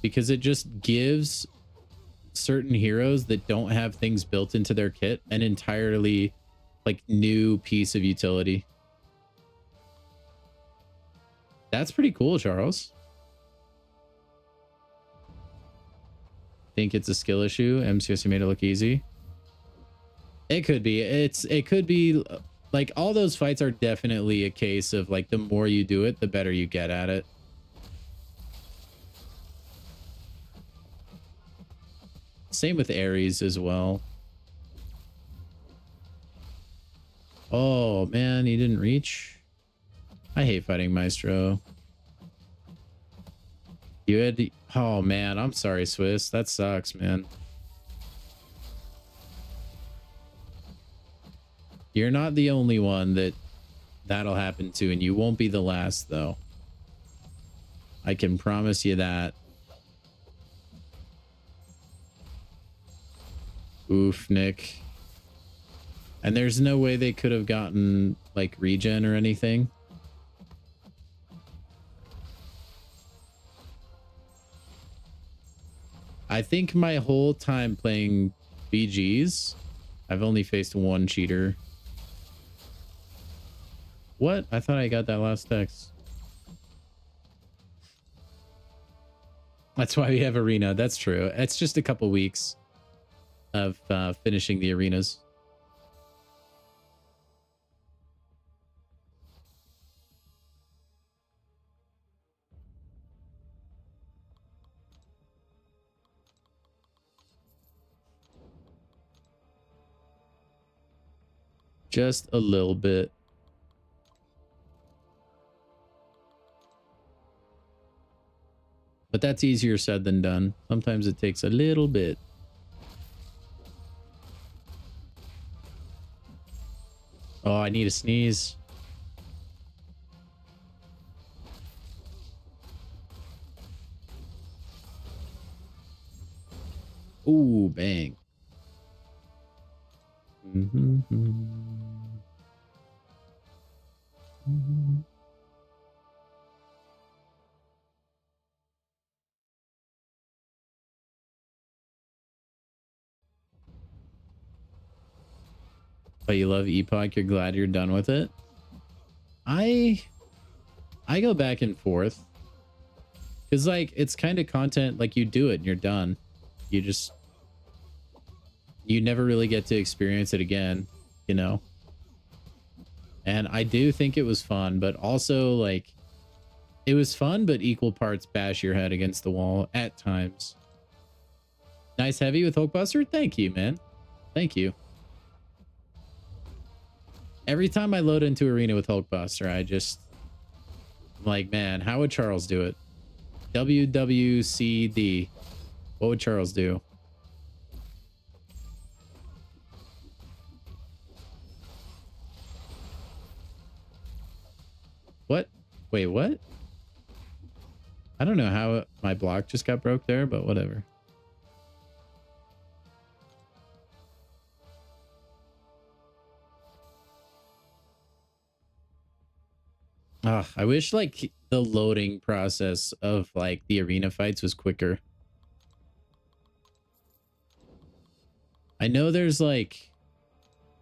Because it just gives certain heroes that don't have things built into their kit an entirely like new piece of utility. That's pretty cool, Charles. Think it's a skill issue. MCOC made it look easy. It could be. It could be like all those fights are definitely a case of like the more you do it, the better you get at it. Same with Ares as well. Oh man, he didn't reach. I hate fighting Maestro. You had to... Oh man, I'm sorry, Swiss. That sucks, man. You're not the only one that'll happen to, and you won't be the last, though. I can promise you that. Oof, Nick. And there's no way they could have gotten, like, regen or anything. I think my whole time playing BGs, I've only faced one cheater. What? I thought I got that last text. That's why we have arena. That's true. It's just a couple weeks of finishing the arenas. Just a little bit. But that's easier said than done. Sometimes it takes a little bit. Oh, I need a sneeze. Ooh, bang. But you love Epoch, you're glad you're done with it. I go back and forth. Because, like, it's kind of content, like, you do it and you're done. You never really get to experience it again, you know? And I do think it was fun, but also, like, it was fun, but equal parts bash your head against the wall at times. Nice heavy with Hulkbuster? Thank you, man. Thank you. Every time I load into Arena with Hulkbuster, I'm like, man, how would Charles do it? WWCD. What would Charles do? What? Wait, what? I don't know how my block just got broke there, but whatever. I wish like the loading process of like the arena fights was quicker. I know there's like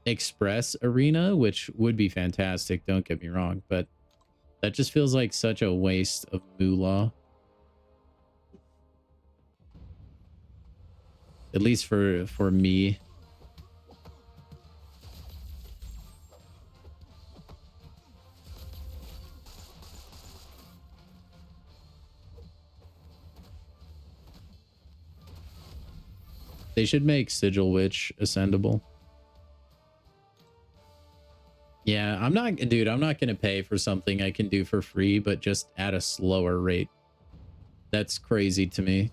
Express Arena, which would be fantastic, don't get me wrong, but that just feels like such a waste of moolah. At least for me. They should make Sigil Witch ascendable. Yeah, I'm not going to pay for something I can do for free, but just at a slower rate. That's crazy to me.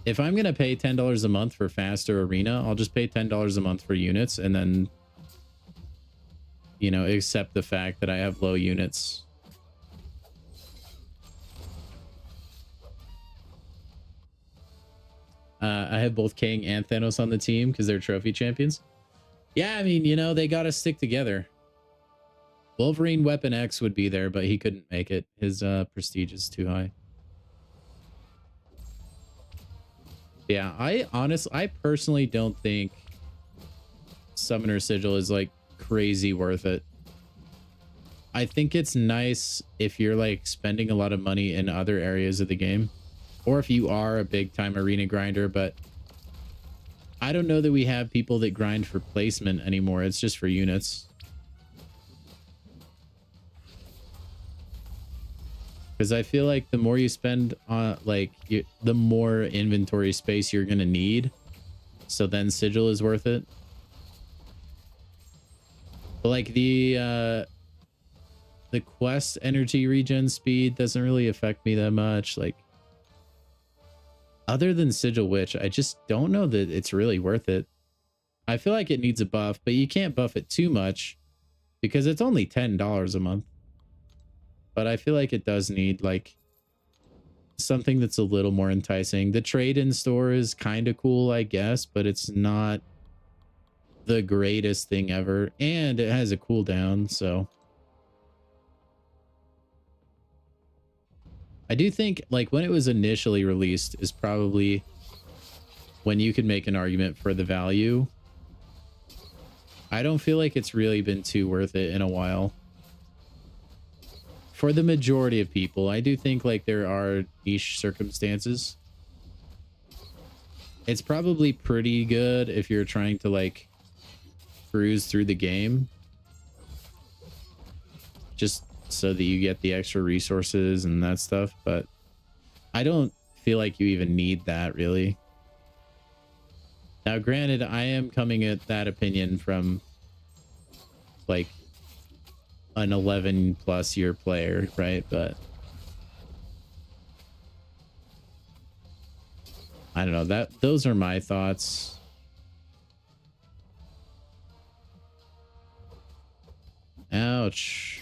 If I'm going to pay $10 a month for faster arena, I'll just pay $10 a month for units and then, you know, accept the fact that I have low units. I have both Kang and Thanos on the team because they're trophy champions. Yeah, I mean, you know, they got to stick together. Wolverine Weapon X would be there, but he couldn't make it. His prestige is too high. Yeah, I personally don't think Summoner Sigil is like crazy worth it. I think it's nice if you're like spending a lot of money in other areas of the game, or if you are a big time arena grinder, but I don't know that we have people that grind for placement anymore. It's just for units. Because I feel like the more you spend on the more inventory space you're going to need. So then Sigil is worth it. But like the quest energy regen speed doesn't really affect me that much. Like, other than Sigil Witch, I just don't know that it's really worth it. I feel like it needs a buff, but you can't buff it too much because it's only $10 a month. But I feel like it does need like something that's a little more enticing. The trade-in store is kind of cool, I guess, but it's not the greatest thing ever. And it has a cooldown, so I do think like when it was initially released is probably when you could make an argument for the value. I don't feel like it's really been too worth it in a while. For the majority of people, I do think like there are niche circumstances. It's probably pretty good if you're trying to like cruise through the game, just so that you get the extra resources and that stuff, but I don't feel like you even need that really. Now granted, I am coming at that opinion from like an 11+ year player, right? But I don't know. Those are my thoughts. Ouch.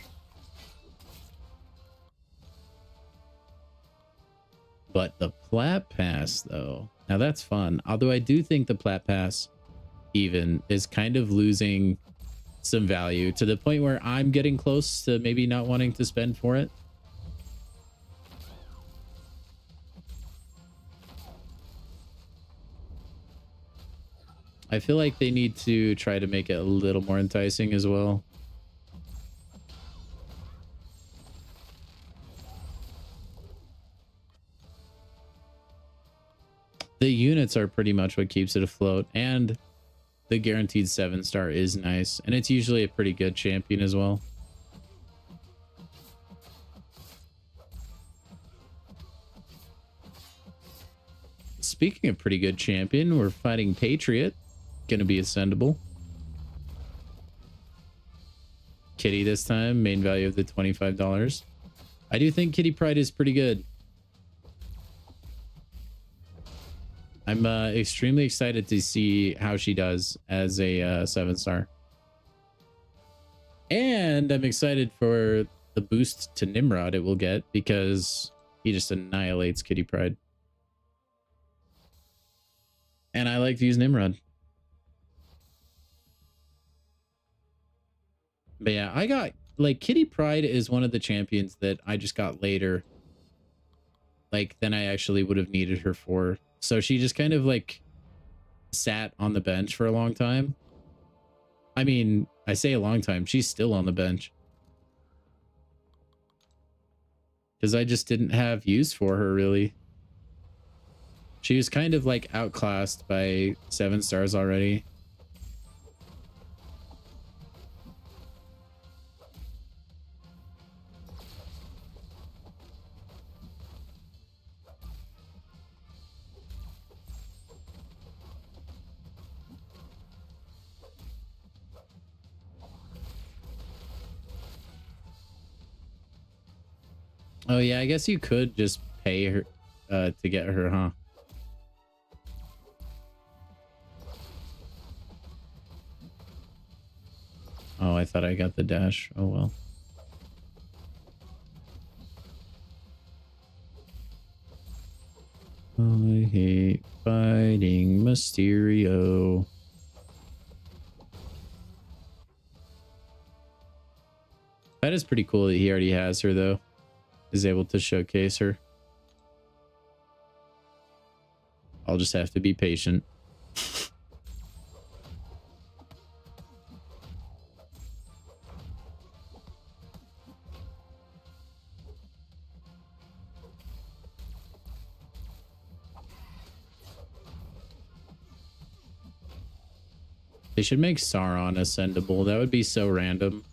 But the plat pass, though, now that's fun. Although I do think the plat pass even is kind of losing some value to the point where I'm getting close to maybe not wanting to spend for it. I feel like they need to try to make it a little more enticing as well. The units are pretty much what keeps it afloat, and the guaranteed 7-star is nice, and it's usually a pretty good champion as well. Speaking of pretty good champion, we're fighting Patriot. Gonna be ascendable. Kitty this time, main value of the $25. I do think Kitty Pride is pretty good. I'm extremely excited to see how she does as a 7-star. And I'm excited for the boost to Nimrod it will get because he just annihilates Kitty Pride. And I like to use Nimrod. But yeah, I got, like, Kitty Pride is one of the champions that I just got later, like, than I actually would have needed her for. So she just kind of, like, sat on the bench for a long time. I mean, I say a long time. She's still on the bench. Because I just didn't have use for her, really. She was kind of, like, outclassed by 7-stars already. Oh, yeah, I guess you could just pay her to get her, huh? Oh, I thought I got the dash. Oh, well. I hate fighting Mysterio. That is pretty cool that he already has her, though. Is able to showcase her. I'll just have to be patient. They should make Sauron ascendable. That would be so random.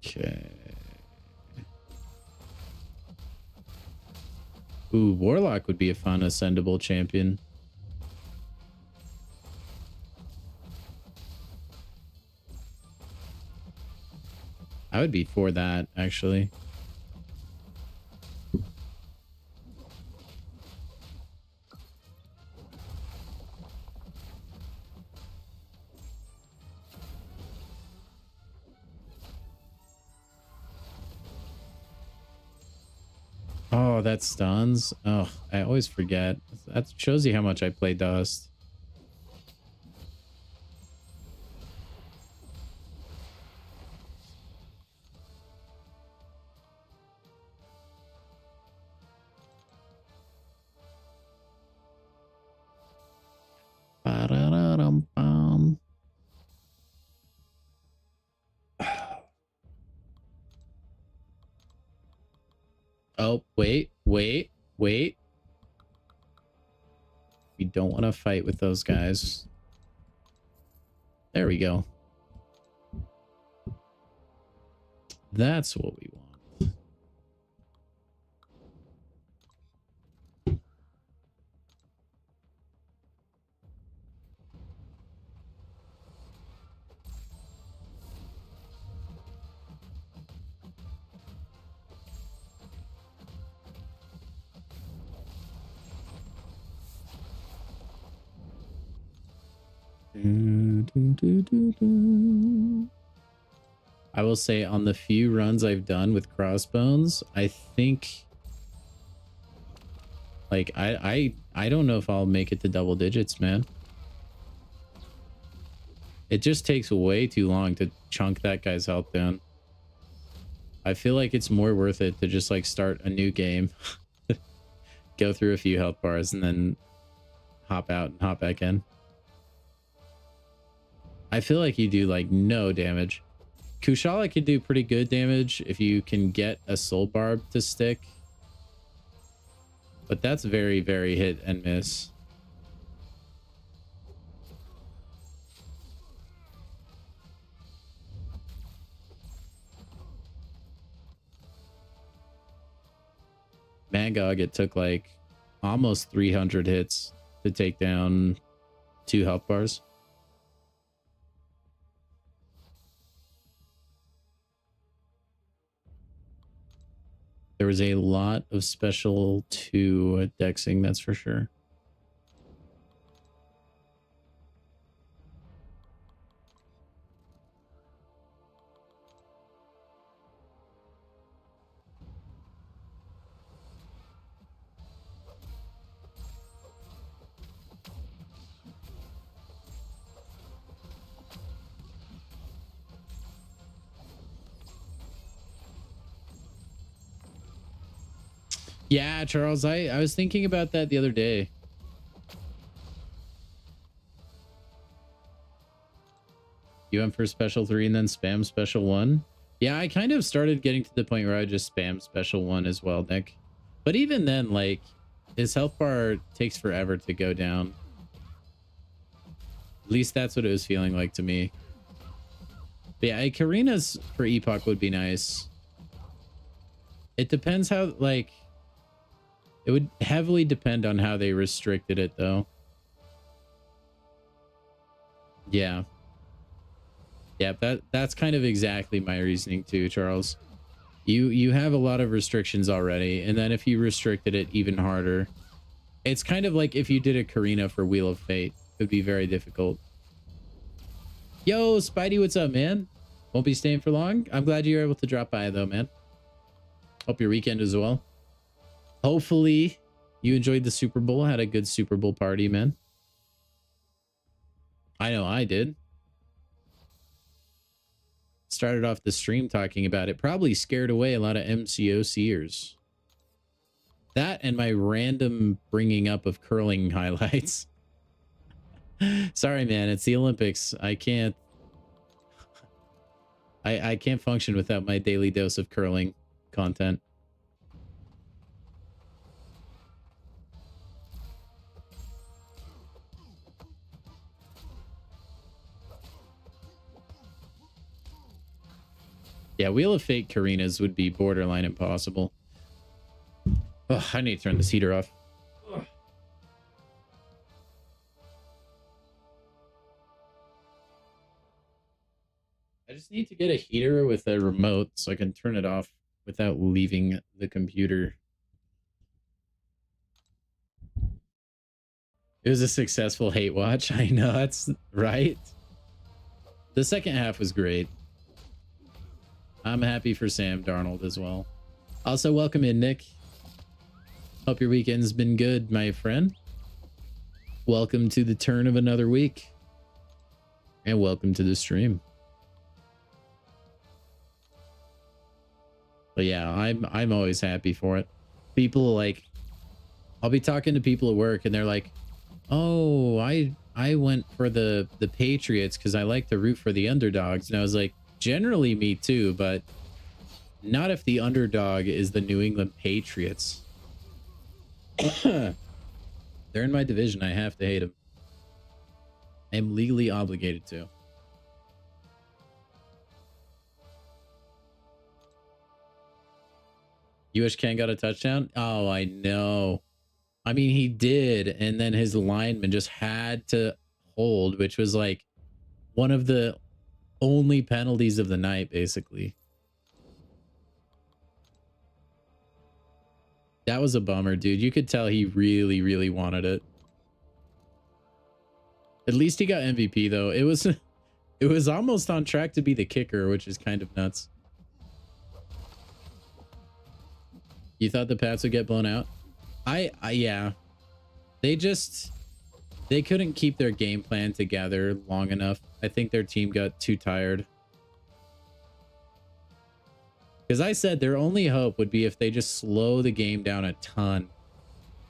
Okay. Ooh, Warlock would be a fun ascendable champion. I would be for that, actually. Oh, that stuns. Oh, I always forget. That shows you how much I play Dust. Ba-da-da-dum-bum. Oh, wait. We don't want to fight with those guys. There we go. That's what we want. I will say on the few runs I've done with crossbones, I think like I don't know if I'll make it to double digits, man. It just takes way too long to chunk that guy's health down. I feel like it's more worth it to just like start a new game, go through a few health bars, and then hop out and hop back in. I feel like you do like no damage. Kushala can do pretty good damage if you can get a soul barb to stick. But that's very, very hit and miss. MCOC, it took like almost 300 hits to take down 2 health bars. There was a lot of special 2 dexing, that's for sure. Yeah, Charles, I was thinking about that the other day. You went for special 3 and then spam special 1? Yeah, I kind of started getting to the point where I just spam special 1 as well, Nick. But even then, like, his health bar takes forever to go down. At least that's what it was feeling like to me. But yeah, Karina's for Epoch would be nice. It depends how, like... It would heavily depend on how they restricted it, though. Yeah. Yeah, that's kind of exactly my reasoning too, Charles. You have a lot of restrictions already, and then if you restricted it even harder, it's kind of like if you did a Karina for Wheel of Fate. It would be very difficult. Yo, Spidey, what's up, man? Won't be staying for long. I'm glad you were able to drop by, though, man. Hope your weekend as well. Hopefully you enjoyed the Super Bowl, had a good Super Bowl party, man. I know I did. Started off the stream talking about it. Probably scared away a lot of MCOCers. That and my random bringing up of curling highlights. Sorry, man. It's the Olympics. I can't function without my daily dose of curling content. Yeah, Wheel of Fate Karinas would be borderline impossible. Ugh, I need to turn this heater off. Ugh. I just need to get a heater with a remote so I can turn it off without leaving the computer. It was a successful hate watch. I know, that's right. The second half was great. I'm happy for Sam Darnold as well. Also, welcome in, Nick. Hope your weekend's been good, my friend. Welcome to the turn of another week. And welcome to the stream. But yeah, I'm always happy for it. People like, I'll be talking to people at work and they're like, oh, I went for the Patriots because I like to root for the underdogs. And I was like, generally me too, but not if the underdog is the New England Patriots. They're in my division. I have to hate them. I'm legally obligated to. US Ken got a touchdown? Oh, I know. I mean, he did, and then his lineman just had to hold, which was like one of the only penalties of the night, basically. That was a bummer, dude. You could tell he really, really wanted it. At least he got MVP though. It was almost on track to be the kicker, which is kind of nuts. You thought the Pats would get blown out? Yeah. They couldn't keep their game plan together long enough. I think their team got too tired. Because I said their only hope would be if they just slow the game down a ton.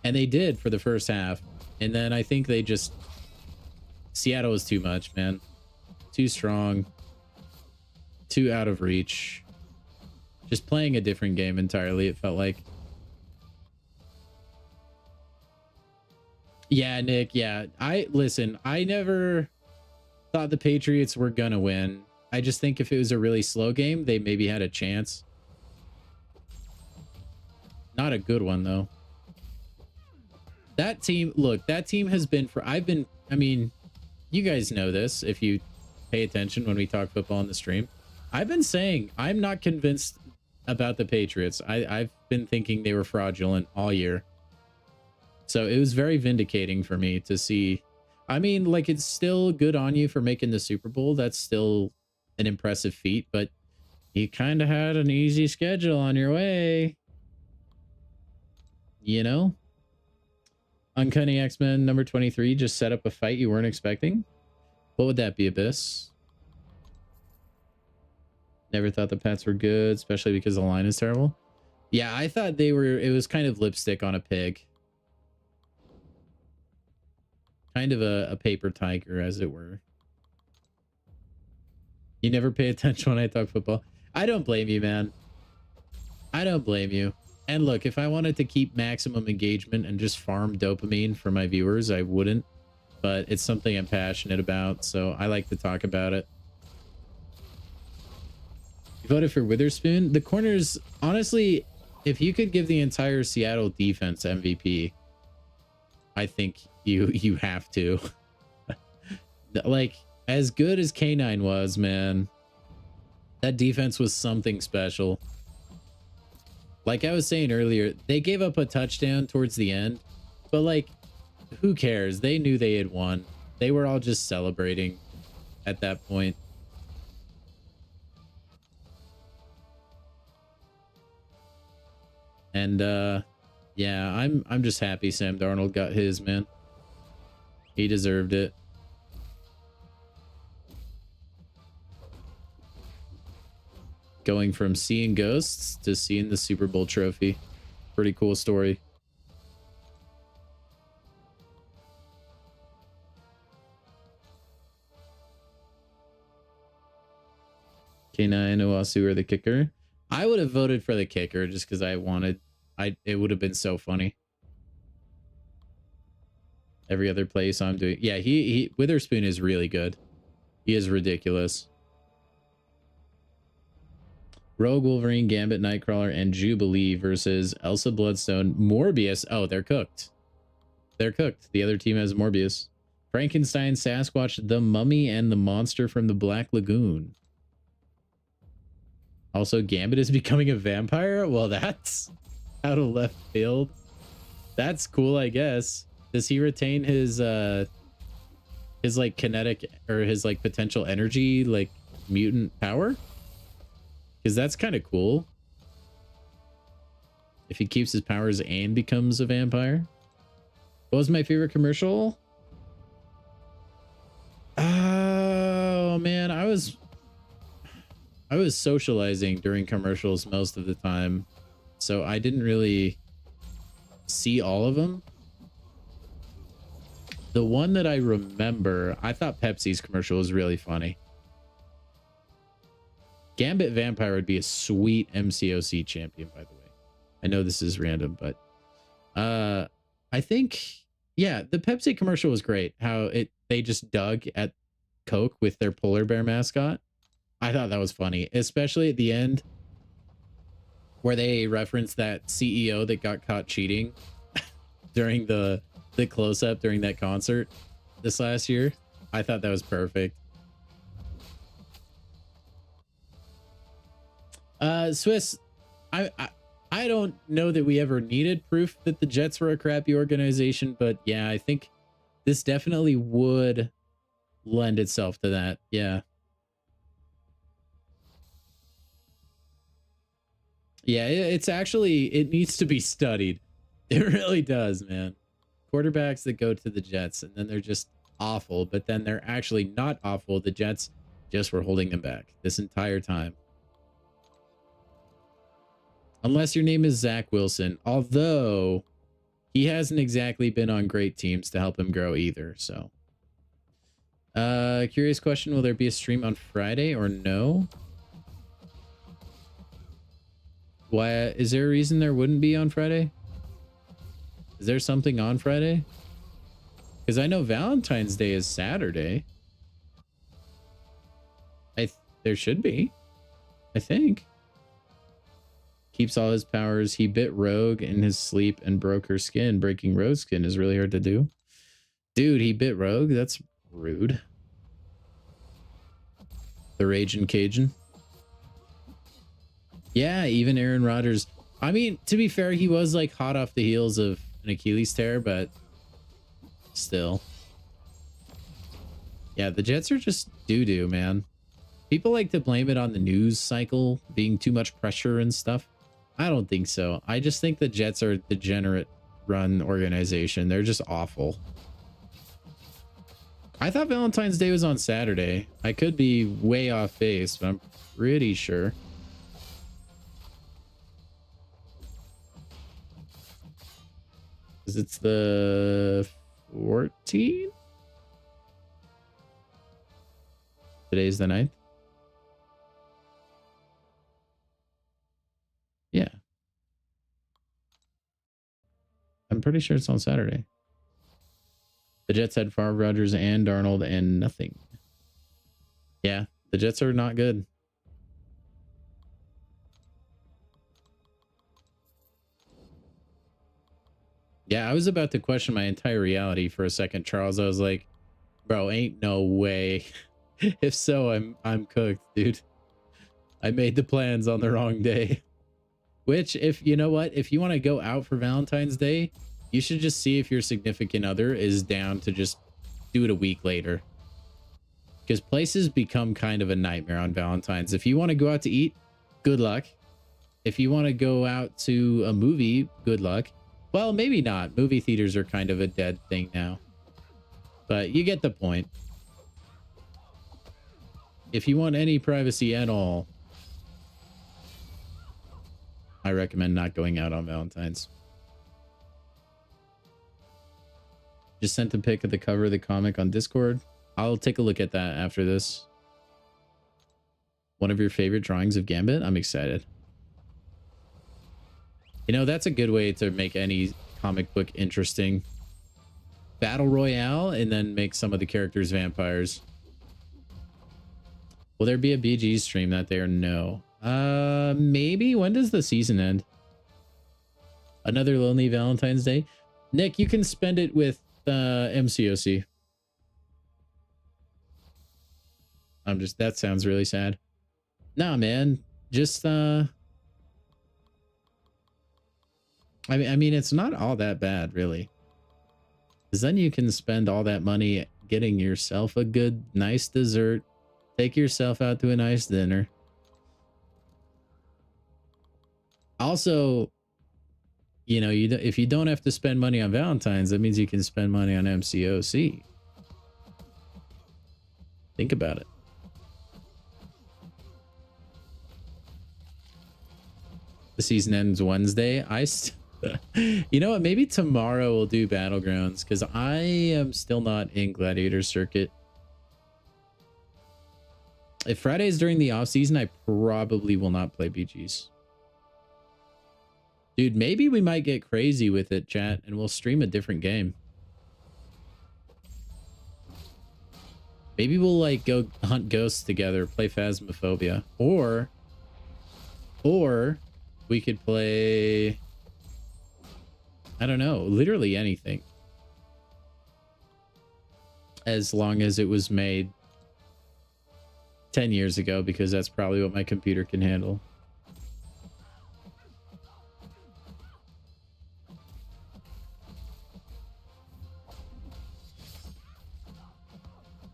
And they did for the first half. And then I think they just... Seattle was too much, man. Too strong. Too out of reach. Just playing a different game entirely, it felt like. Yeah, Nick, yeah. Listen, I never thought the Patriots were gonna win. I just think if it was a really slow game, they maybe had a chance. Not a good one, though. That team, look, that team has been I mean, you guys know this if you pay attention when we talk football on the stream. I've been saying I'm not convinced about the Patriots. I've been thinking they were fraudulent all year. So it was very vindicating for me to see. I mean, like, it's still good on you for making the Super Bowl. That's still an impressive feat, but you kind of had an easy schedule on your way. You know? Uncanny X-Men number 23 just set up a fight you weren't expecting. What would that be, Abyss? Never thought the Pats were good, especially because the line is terrible. Yeah, I thought they were, it was kind of lipstick on a pig. Kind of a paper tiger, as it were. You never pay attention when I talk football. I don't blame you, man. I don't blame you. And look, if I wanted to keep maximum engagement and just farm dopamine for my viewers, I wouldn't. But it's something I'm passionate about, so I like to talk about it. You voted for Witherspoon? The corners, honestly, if you could give the entire Seattle defense MVP, I think you have to. Like, as good as K9 was, man, that defense was something special. Like I was saying earlier, they gave up a touchdown towards the end, but like, who cares? They knew they had won. They were all just celebrating at that point. And yeah, I'm just happy Sam Darnold got his, man. He deserved it. Going from seeing ghosts to seeing the Super Bowl trophy. Pretty cool story. K9 Owasu or the kicker. I would have voted for the kicker just because I wanted, it would have been so funny. Every other place I'm doing. Yeah, he Witherspoon is really good. He is ridiculous. Rogue, Wolverine, Gambit, Nightcrawler, and Jubilee versus Elsa Bloodstone, Morbius. Oh, they're cooked. They're cooked. The other team has Morbius. Frankenstein, Sasquatch, the Mummy, and the monster from the Black Lagoon. Also, Gambit is becoming a vampire? Well, that's out of left field. That's cool, I guess. Does he retain his like kinetic or his like potential energy, like mutant power? Because that's kind of cool. If he keeps his powers and becomes a vampire. What was my favorite commercial? Oh man, I was socializing during commercials most of the time, so I didn't really see all of them. The one that I remember, I thought Pepsi's commercial was really funny. Gambit Vampire would be a sweet MCOC champion, by the way. I know this is random, but I think, yeah, the Pepsi commercial was great. How they just dug at Coke with their polar bear mascot. I thought that was funny, especially at the end where they referenced that CEO that got caught cheating during the close-up during that concert this last year. I thought that was perfect. Swiss, I don't know that we ever needed proof that the Jets were a crappy organization, but yeah, I think this definitely would lend itself to that. Yeah. Yeah, it's actually, it needs to be studied. It really does, man. Quarterbacks that go to the Jets and then they're just awful, but then they're actually not awful. The Jets just were holding them back this entire time. Unless your name is Zach Wilson, although he hasn't exactly been on great teams to help him grow either. So, curious question: will there be a stream on Friday or no? Why is there a reason there wouldn't be on Friday? Is there something on Friday? Because I know Valentine's Day is Saturday. There should be, I think. Keeps all his powers. He bit Rogue in his sleep and broke her skin. Breaking Rogue's skin is really hard to do. Dude, he bit Rogue? That's rude. The Raging Cajun. Yeah, even Aaron Rodgers. I mean, to be fair, he was like hot off the heels of an Achilles tear, but still. Yeah, the Jets are just doo-doo, man. People like to blame it on the news cycle being too much pressure and stuff. I don't think so. I just think the Jets are a degenerate run organization. They're just awful. I thought Valentine's Day was on Saturday. I could be way off base, but I'm pretty sure. Because it's the 14th? Today's the 9th? Yeah. I'm pretty sure it's on Saturday. The Jets had Favre, Rodgers, and Darnold, and nothing. Yeah, the Jets are not good. Yeah, I was about to question my entire reality for a second, Charles. I was like, bro, ain't no way. If so, I'm cooked, dude. I made the plans on the wrong day. Which, if you know what, if you want to go out for Valentine's Day, you should just see if your significant other is down to just do it a week later. Because places become kind of a nightmare on Valentine's. If you want to go out to eat, good luck. If you want to go out to a movie, good luck. Well, maybe not. Movie theaters are kind of a dead thing now. But you get the point. If you want any privacy at all, I recommend not going out on Valentine's. Just sent a pic of the cover of the comic on Discord. I'll take a look at that after this. One of your favorite drawings of Gambit? I'm excited. You know, that's a good way to make any comic book interesting. Battle Royale, and then make some of the characters vampires. Will there be a BG stream that day or no? Maybe. When does the season end? Another lonely Valentine's Day? Nick, you can spend it with MCOC. That sounds really sad. Nah, man. Just I mean, it's not all that bad, really. Because then you can spend all that money getting yourself a good, nice dessert. Take yourself out to a nice dinner. Also, you know, if you don't have to spend money on Valentine's, that means you can spend money on MCOC. Think about it. The season ends Wednesday. You know what? Maybe tomorrow we'll do Battlegrounds because I am still not in Gladiator Circuit. If Friday's during the off season, I probably will not play BGs. Dude, maybe we might get crazy with it, chat, and we'll stream a different game. Maybe we'll like go hunt ghosts together, play Phasmophobia, or we could play, I don't know, literally anything. As long as it was made 10 years ago, because that's probably what my computer can handle.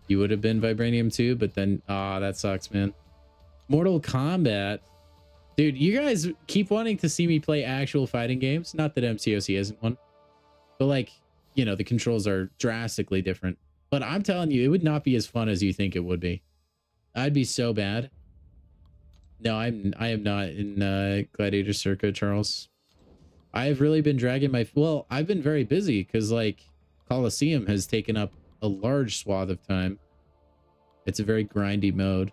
You would have been Vibranium too, but then, that sucks, man. Mortal Kombat. Dude, you guys keep wanting to see me play actual fighting games. Not that MCOC isn't one, but like, you know, the controls are drastically different. But I'm telling you, it would not be as fun as you think it would be. I'd be so bad. No, I am not in Gladiator Circa, Charles. I've really been dragging my... Well, I've been very busy because, like, Coliseum has taken up a large swath of time. It's a very grindy mode.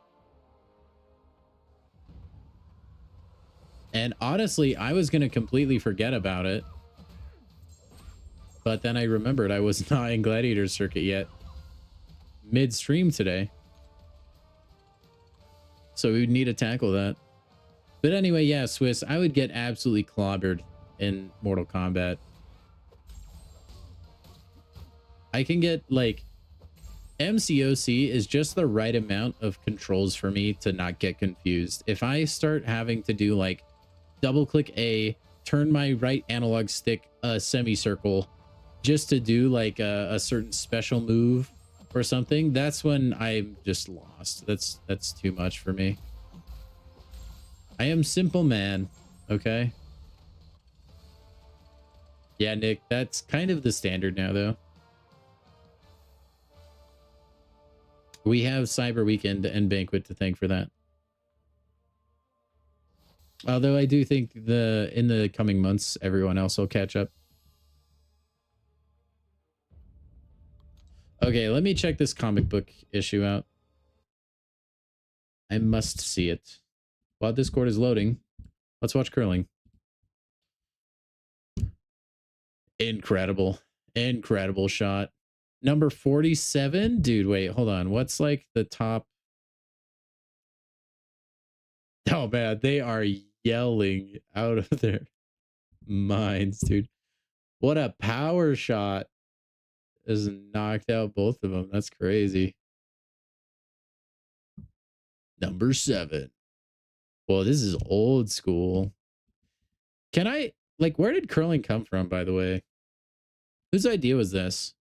And honestly, I was going to completely forget about it. But then I remembered I was not in Gladiator Circuit yet. Mid-stream today. So we would need to tackle that. But anyway, yeah, Swiss, I would get absolutely clobbered in Mortal Kombat. I can get, like... MCOC is just the right amount of controls for me to not get confused. If I start having to do, like, double click A, turn my right analog stick a semicircle just to do like a certain special move or something, that's when I'm just lost. That's too much for me. I am simple man, okay? Yeah, Nick, that's kind of the standard now, though. We have Cyber Weekend and Banquet to thank for that. Although I do think in the coming months, everyone else will catch up. Okay, let me check this comic book issue out. I must see it. While Discord is loading, let's watch curling. Incredible. Incredible shot. Number 47? Dude, wait, hold on. What's like the top? Oh, man, they are yelling out of their minds, dude. What a power shot. Has knocked out both of them. That's crazy. Number 7. Well, this is old school. Can I, like, where did curling come from, by the way? Whose idea was this?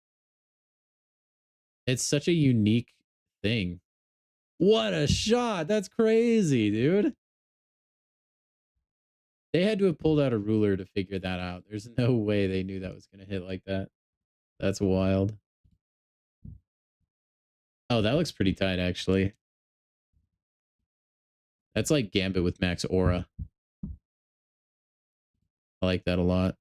It's such a unique thing. What a shot. That's crazy, dude. They had to have pulled out a ruler to figure that out. There's no way they knew that was going to hit like that. That's wild. Oh, that looks pretty tight, actually. That's like Gambit with max aura. I like that a lot.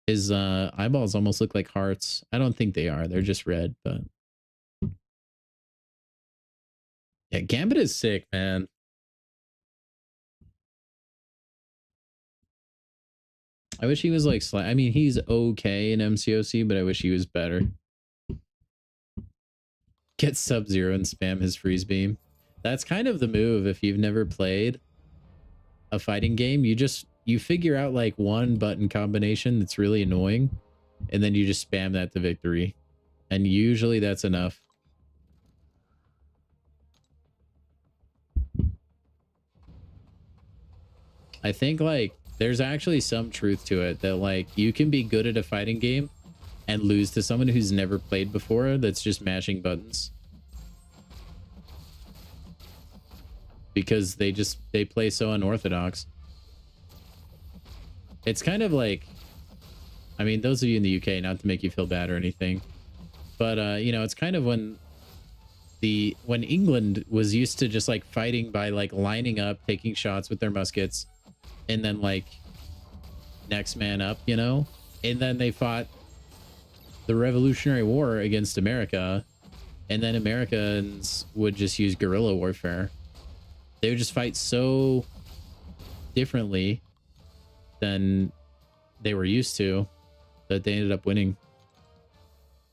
His eyeballs almost look like hearts. I don't think they are. They're just red, but... Yeah, Gambit is sick, man. I wish he was like... I mean, he's okay in MCOC, but I wish he was better. Get Sub-Zero and spam his freeze beam. That's kind of the move if you've never played a fighting game. You figure out like one button combination that's really annoying, and then you just spam that to victory. And usually that's enough. I think like there's actually some truth to it that like you can be good at a fighting game and lose to someone who's never played before that's just mashing buttons. Because they play so unorthodox. It's kind of like, I mean, those of you in the UK, not to make you feel bad or anything, but you know, it's kind of when England was used to just like fighting by like lining up, taking shots with their muskets, and then like next man up, you know, and then they fought the Revolutionary War against America, and then Americans would just use guerrilla warfare. They would just fight so differently than they were used to that they ended up winning.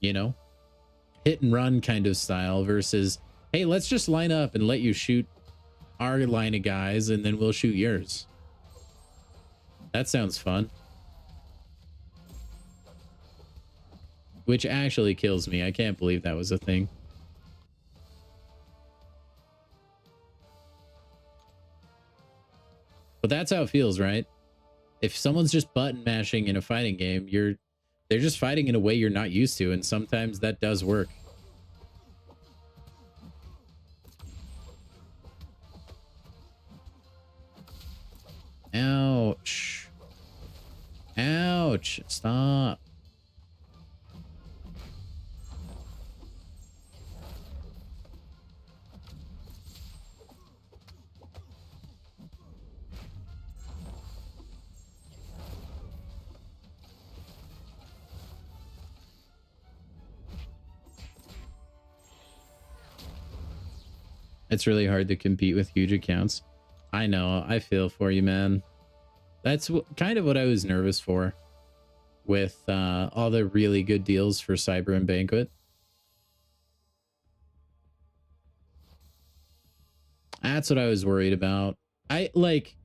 You know, hit and run kind of style versus, hey, let's just line up and let you shoot our line of guys and then we'll shoot yours. That sounds fun. Which actually kills me. I can't believe that was a thing. But that's how it feels, right? If someone's just button mashing in a fighting game, they're just fighting in a way you're not used to, and sometimes that does work. Ouch. Ouch. Stop. It's really hard to compete with huge accounts. I know. I feel for you, man. That's kind of what I was nervous for with all the really good deals for Cyber and Banquet. That's what I was worried about. I like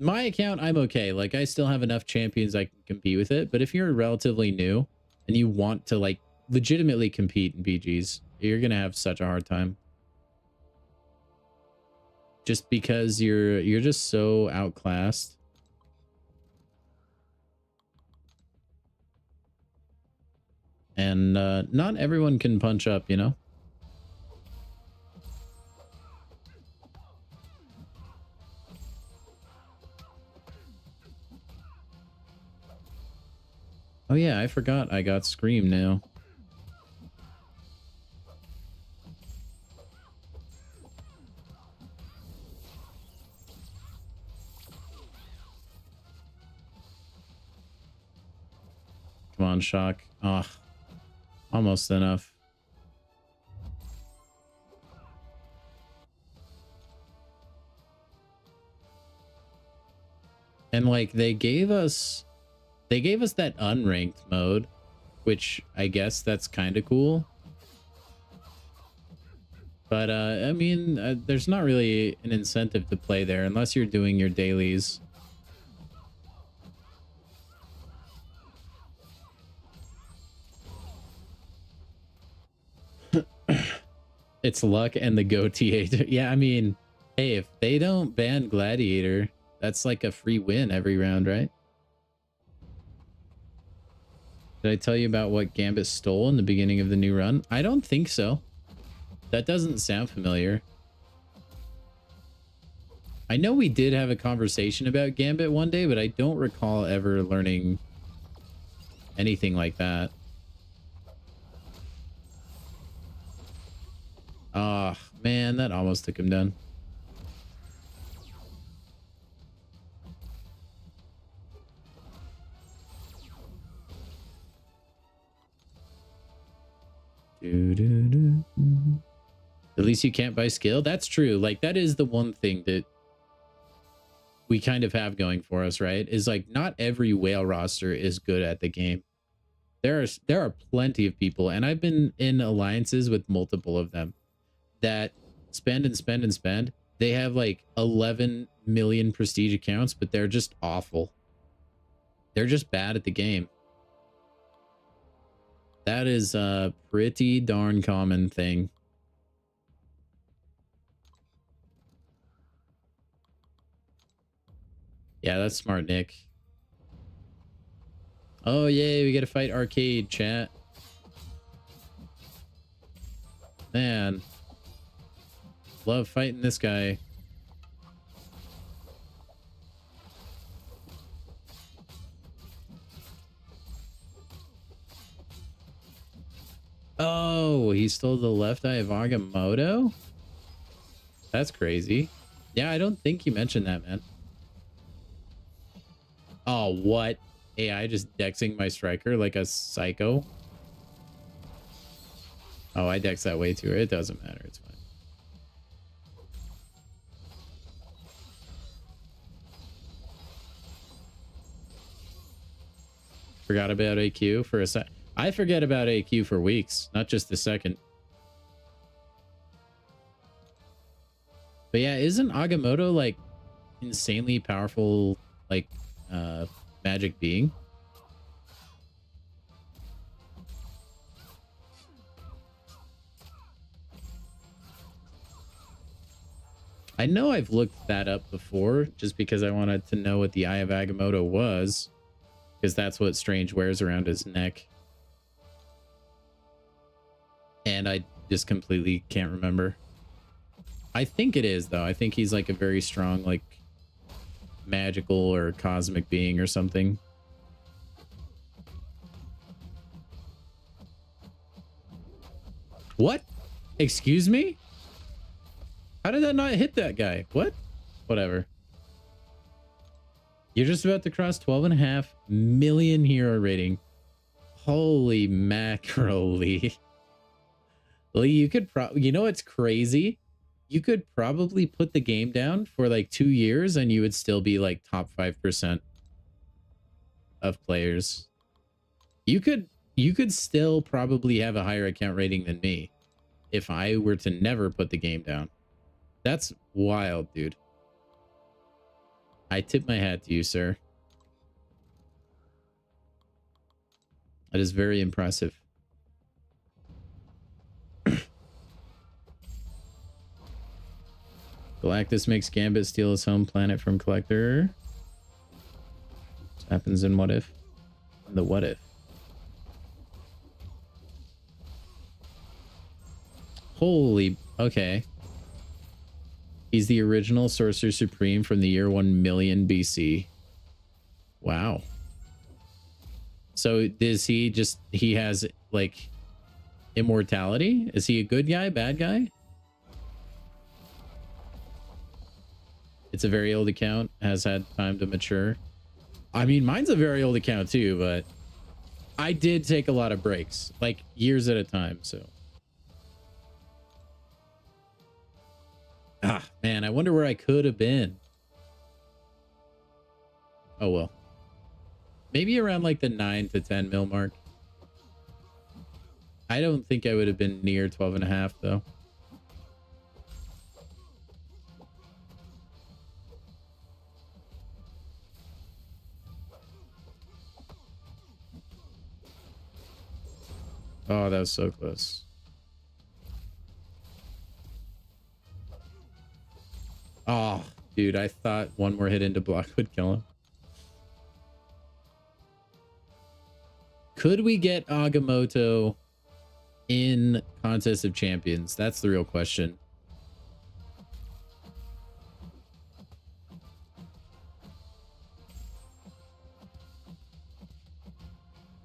my account. I'm okay. Like I still have enough champions I can compete with it. But if you're relatively new and you want to like legitimately compete in BGs, you're going to have such a hard time. Just because you're just so outclassed. And not everyone can punch up, you know? Oh yeah, I forgot I got Scream now. Come on, Shock. Ah, almost enough. And like they gave us that unranked mode, which I guess that's kind of cool. But I mean, there's not really an incentive to play there unless you're doing your dailies. It's luck and the goatee. Yeah, I mean, hey, if they don't ban Gladiator, that's like a free win every round, right? Did I tell you about what Gambit stole in the beginning of the new run? I don't think so. That doesn't sound familiar. I know we did have a conversation about Gambit one day, but I don't recall ever learning anything like that. Ah, oh, man, that almost took him down. At least you can't buy skill. That's true. Like, that is the one thing that we kind of have going for us, right? Is like not every whale roster is good at the game. There are plenty of people, and I've been in alliances with multiple of them that spend and spend and spend. They have like 11 million prestige accounts, but they're just awful. They're just bad at the game. That is a pretty darn common thing. Yeah, that's smart, Nick. Oh, yay, we get to fight Arcade, chat. Man. Love fighting this guy. Oh, he stole the left eye of Agamotto? That's crazy. Yeah, I don't think you mentioned that, man. Oh, what? AI just dexing my striker like a psycho? Oh, I dex that way too. It doesn't matter. It's fine. Forgot about AQ for a sec. I forget about AQ for weeks, not just a second. But yeah, isn't Agamotto like insanely powerful, like magic being? I know I've looked that up before just because I wanted to know what the Eye of Agamotto was, because that's what Strange wears around his neck. And I just completely can't remember. I think it is, though. I think he's like a very strong, like, magical or cosmic being or something. What? Excuse me? How did that not hit that guy? What? Whatever. You're just about to cross 12.5 million hero rating. Holy mackerel, Lee. Lee, you could you know what's crazy? You could probably put the game down for like 2 years and you would still be like top 5% of players. You could still probably have a higher account rating than me if I were to never put the game down. That's wild, dude. I tip my hat to you, sir. That is very impressive. Galactus makes Gambit steal his home planet from Collector. What happens in What If? In the What If. Holy... Okay. He's the original Sorcerer Supreme from the year 1 million BC. Wow. So is he just... He has, like, immortality? Is he a good guy? Bad guy? It's a very old account. Has had time to mature. I mean, mine's a very old account too, but I did take a lot of breaks. Like, years at a time, so... Ah, man, I wonder where I could have been. Oh, well. Maybe around like the 9 to 10 mil mark. I don't think I would have been near 12.5 though. Oh, that was so close. Oh, dude, I thought one more hit into block would kill him. Could we get Agamotto in Contest of Champions? That's the real question.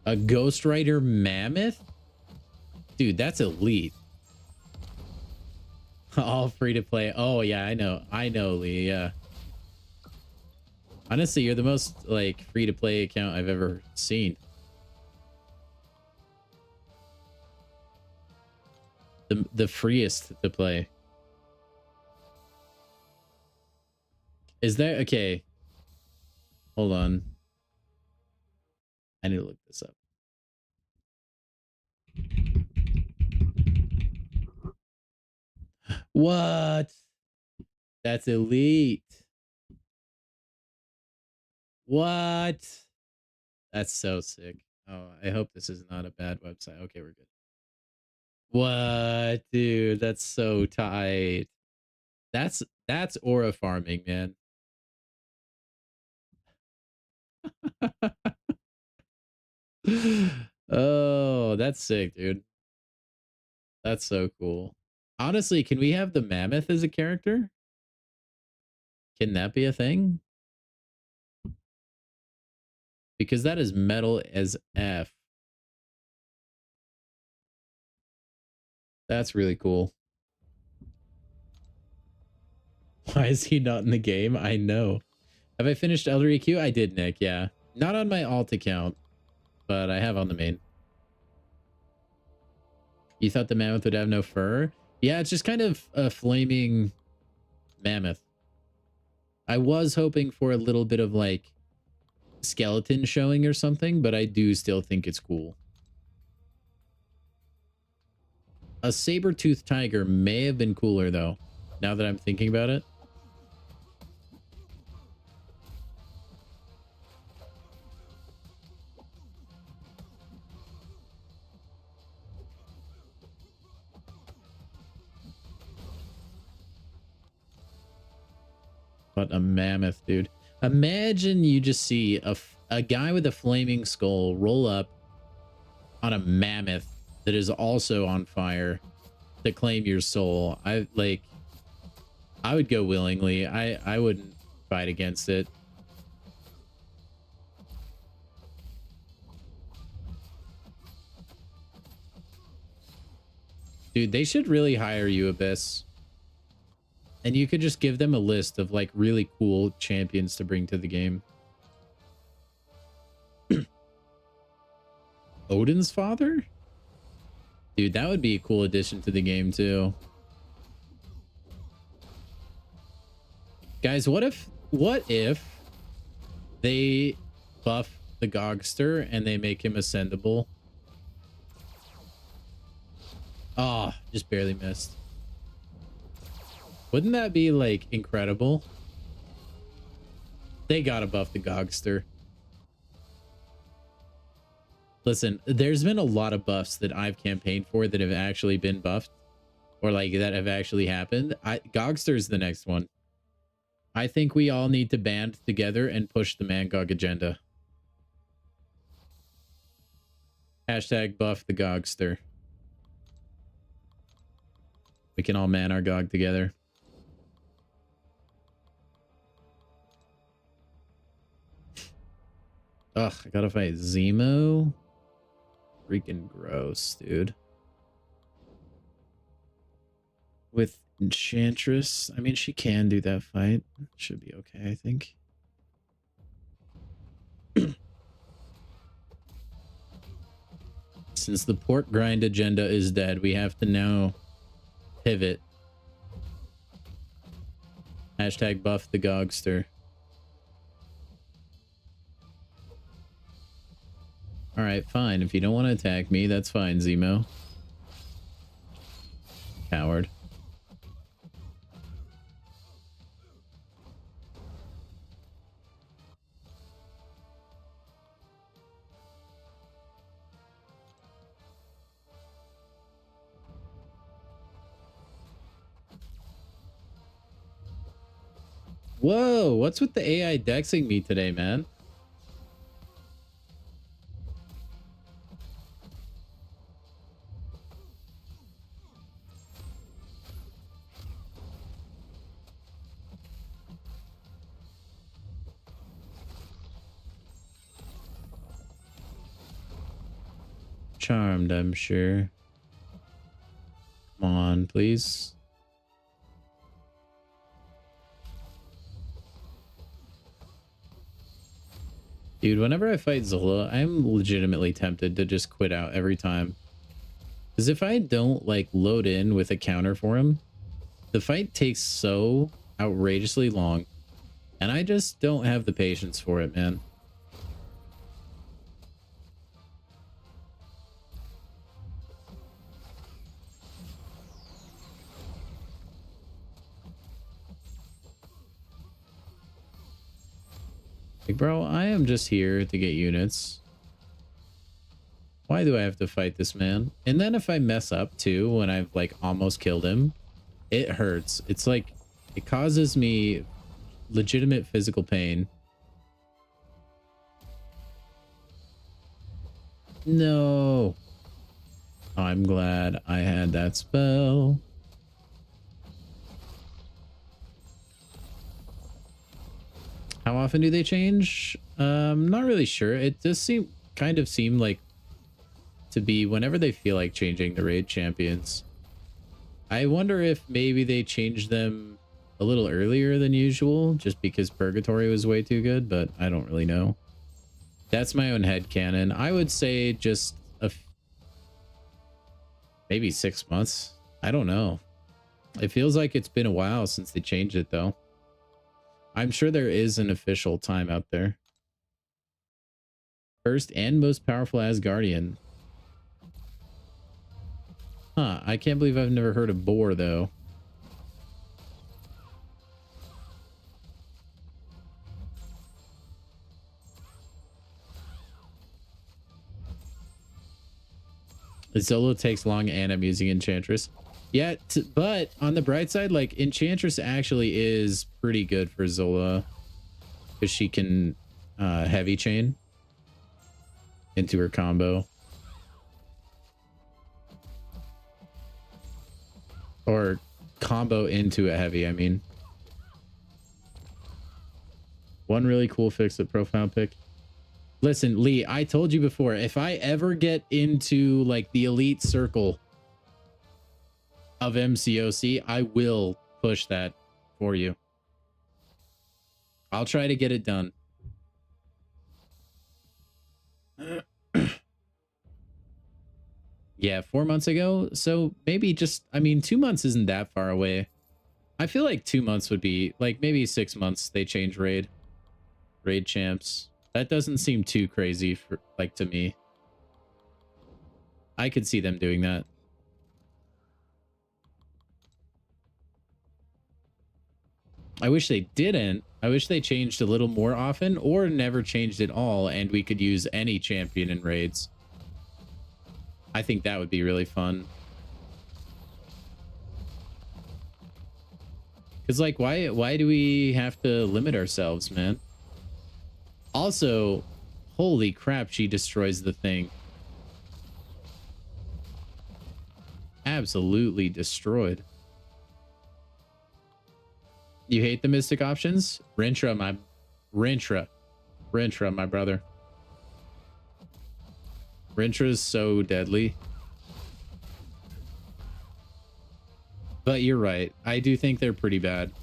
A Ghost Rider Mammoth? Dude, that's elite. All free to play. Oh, yeah, I know, Lee, yeah. Honestly, you're the most, like, free to play account I've ever seen. The freest to play. Is there... Okay. Hold on. I need to look this up. What? That's elite. What? That's so sick. Oh, I hope this is not a bad website. Okay, we're good. What, dude? That's so tight. That's aura farming, man. Oh, that's sick, dude. That's so cool. Honestly, can we have the mammoth as a character? Can that be a thing? Because that is metal as F. That's really cool. Why is he not in the game? I know. Have I finished Elder EQ? I did, Nick, yeah. Not on my alt account, but I have on the main. You thought the mammoth would have no fur? Yeah, it's just kind of a flaming mammoth. I was hoping for a little bit of like skeleton showing or something, but I do still think it's cool. A saber-toothed tiger may have been cooler though, now that I'm thinking about it. But a mammoth, dude. Imagine you just see a guy with a flaming skull roll up on a mammoth that is also on fire to claim your soul. I would go willingly. I wouldn't fight against it. Dude, they should really hire you, Abyss. And you could just give them a list of like really cool champions to bring to the game. Odin's father? Dude, that would be a cool addition to the game too. Guys, what if they buff the Gogster and they make him ascendable? Oh, just barely missed. Wouldn't that be like incredible? They gotta buff the Gogster. Listen, there's been a lot of buffs that I've campaigned for that have actually been buffed, or like that have actually happened. Gogster's the next one. I think we all need to band together and push the Mangog agenda. Hashtag buff the Gogster. We can all man our Gog together. Ugh, I gotta fight Zemo. Freaking gross, dude. With Enchantress, I mean, she can do that fight. Should be okay, I think. Since the pork grind agenda is dead, we have to now pivot. Hashtag buff the Gogster. All right, fine. If you don't want to attack me, that's fine, Zemo. Coward. Whoa, what's with the AI dexing me today, man? Charmed, I'm sure. Come on, please. Dude, whenever I fight Zola, I'm legitimately tempted to just quit out every time. Because if I don't, like, load in with a counter for him, the fight takes so outrageously long. And I just don't have the patience for it, man. Like, bro, I am just here to get units. Why do I have to fight this man? And then if I mess up too, when I've like almost killed him, it hurts. It's like, it causes me legitimate physical pain. No. I'm glad I had that spell. How often do they change? Not really sure. It does kind of seem like to be whenever they feel like changing the raid champions. I wonder if maybe they changed them a little earlier than usual just because Purgatory was way too good, but I don't really know. That's my own headcanon. I would say just maybe 6 months. I don't know. It feels like it's been a while since they changed it though. I'm sure there is an official time out there. First and most powerful Asgardian. Huh, I can't believe I've never heard of Boar, though. Zolo takes long and I'm using Enchantress. Yeah, but on the bright side, like, Enchantress actually is pretty good for Zola. Because she can heavy chain into her combo. Or combo into a heavy, I mean. One really cool fix at profile pick. Listen, Lee, I told you before, if I ever get into like the elite circle, of MCOC, I will push that for you. I'll try to get it done. Yeah, 4 months ago. So maybe just, I mean, 2 months isn't that far away. I feel like 2 months would be like maybe 6 months. They change raid champs. That doesn't seem too crazy for like to me. I could see them doing that. I wish they didn't. I wish they changed a little more often or never changed at all and we could use any champion in raids. I think that would be really fun. Because like why do we have to limit ourselves, man? Also, holy crap, she destroys the thing. Absolutely destroyed. You hate the mystic options? Rintra, my brother. Rintra is so deadly. But you're right. I do think they're pretty bad.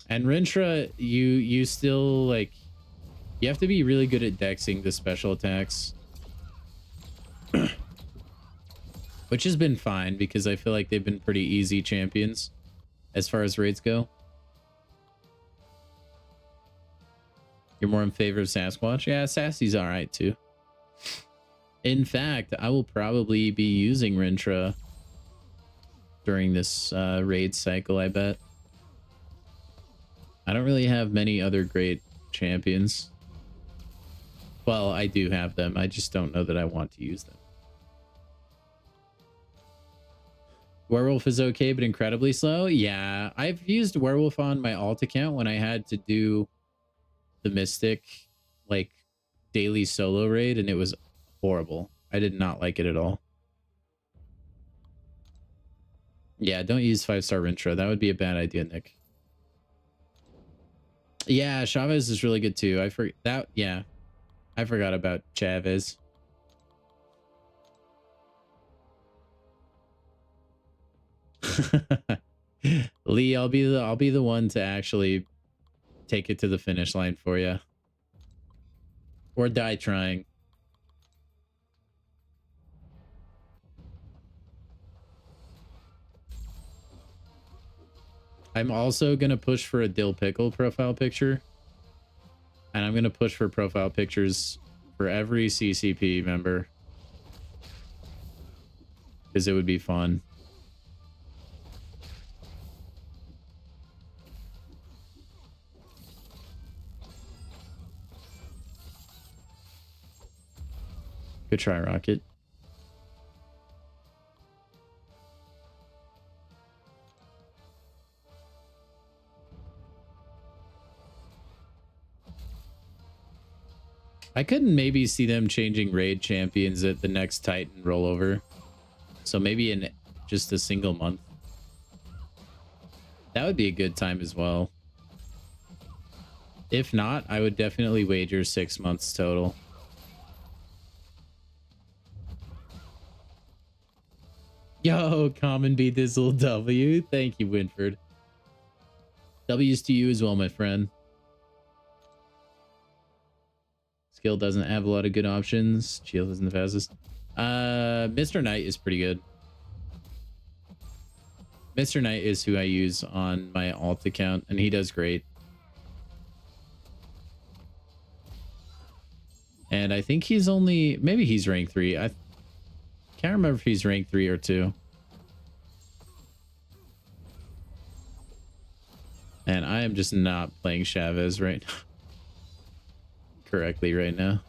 And Rintra, you still like, you have to be really good at dexing the special attacks. Which has been fine because I feel like they've been pretty easy champions as far as raids go. You're more in favor of Sasquatch? Yeah, Sassy's all right too. In fact, I will probably be using Rintra during this raid cycle, I bet. I don't really have many other great champions. Well, I do have them. I just don't know that I want to use them. Werewolf is okay, but incredibly slow. Yeah, I've used Werewolf on my alt account when I had to do the Mystic, like, daily solo raid, and it was horrible. I did not like it at all. Yeah, don't use 5-star Rintra. That would be a bad idea, Nick. Yeah, Chavez is really good too. I forgot about Chavez. Lee, I'll be the one to actually take it to the finish line for you. Or die trying. I'm also going to push for a Dill Pickle profile picture. And I'm going to push for profile pictures for every CCP member. Because it would be fun. Good try, Rocket. I couldn't maybe see them changing raid champions at the next Titan rollover. So maybe in just a single month. That would be a good time as well. If not, I would definitely wager 6 months total. Yo, Common beat this little W. Thank you, Winford. W's to you as well, my friend. Skill doesn't have a lot of good options. Shield isn't the fastest. Mr. Knight is pretty good. Mr. Knight is who I use on my alt account, and he does great. And I think he's only... Maybe he's rank 3. I can't remember if he's rank 3 or 2. And I am just not playing Chavez right now. Correctly right now.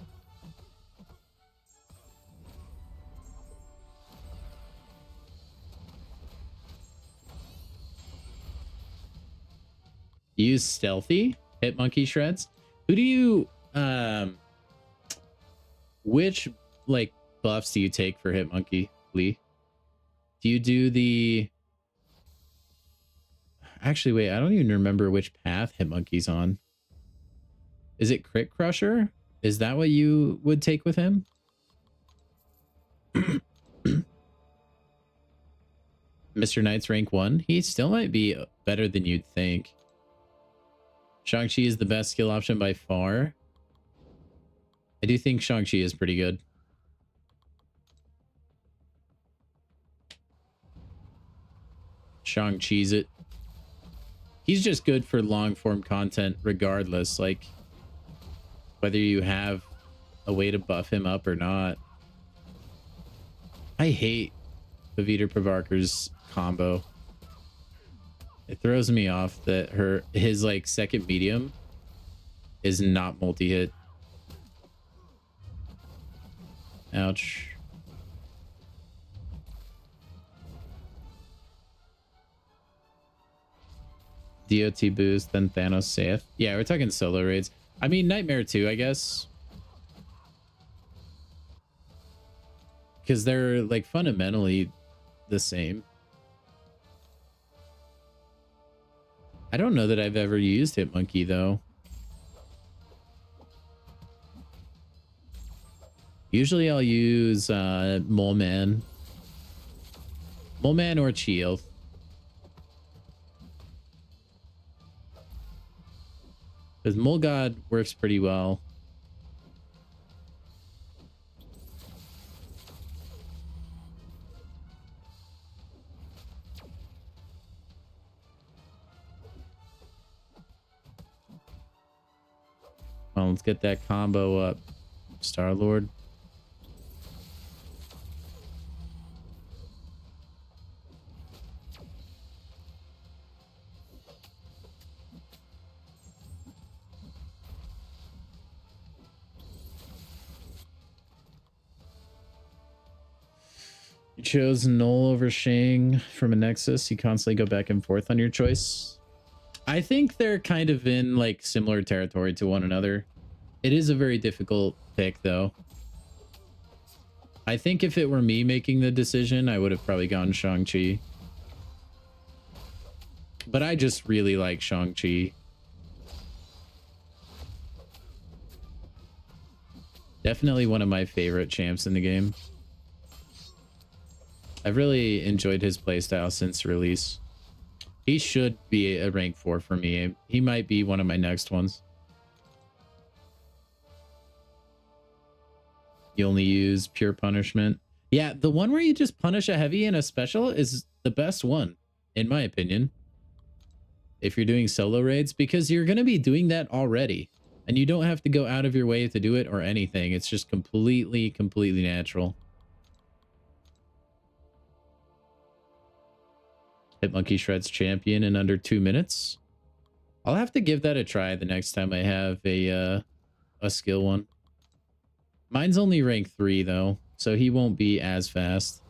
Use stealthy hit monkey shreds. Who do you which like buffs do you take for hit monkey, Lee? Do you do the... Actually, wait, I don't even remember which path hit monkey's on. Is it Crit Crusher? Is that what you would take with him? Mr. Knight's rank 1. He still might be better than you'd think. Shang-Chi is the best skill option by far. I do think Shang-Chi is pretty good. Shang-Chi's it. He's just good for long-form content regardless. Like, whether you have a way to buff him up or not. I hate Pavitra Pravarkar's combo. It throws me off that his like second medium is not multi-hit. Ouch. DOT boost, then Thanos safe. Yeah, we're talking solo raids. I mean, Nightmare 2, I guess. Because they're like fundamentally the same. I don't know that I've ever used Hitmonkey though. Usually I'll use Mole Man or Shield. Because Mole God works pretty well. Well, let's get that combo up. Star-Lord. You chose Null over Shang from a Nexus. You constantly go back and forth on your choice. I think they're kind of in like similar territory to one another. It is a very difficult pick though. I think if it were me making the decision, I would have probably gone Shang-Chi. But I just really like Shang-Chi. Definitely one of my favorite champs in the game. I've really enjoyed his playstyle since release. He should be a rank 4 for me. He might be one of my next ones. You only use pure punishment. Yeah, the one where you just punish a heavy and a special is the best one, in my opinion. If you're doing solo raids, because you're going to be doing that already. And you don't have to go out of your way to do it or anything. It's just completely natural. Hitmonkey shreds champion in under 2 minutes. I'll have to give that a try the next time I have a skill one. Mine's only rank 3 though, so he won't be as fast.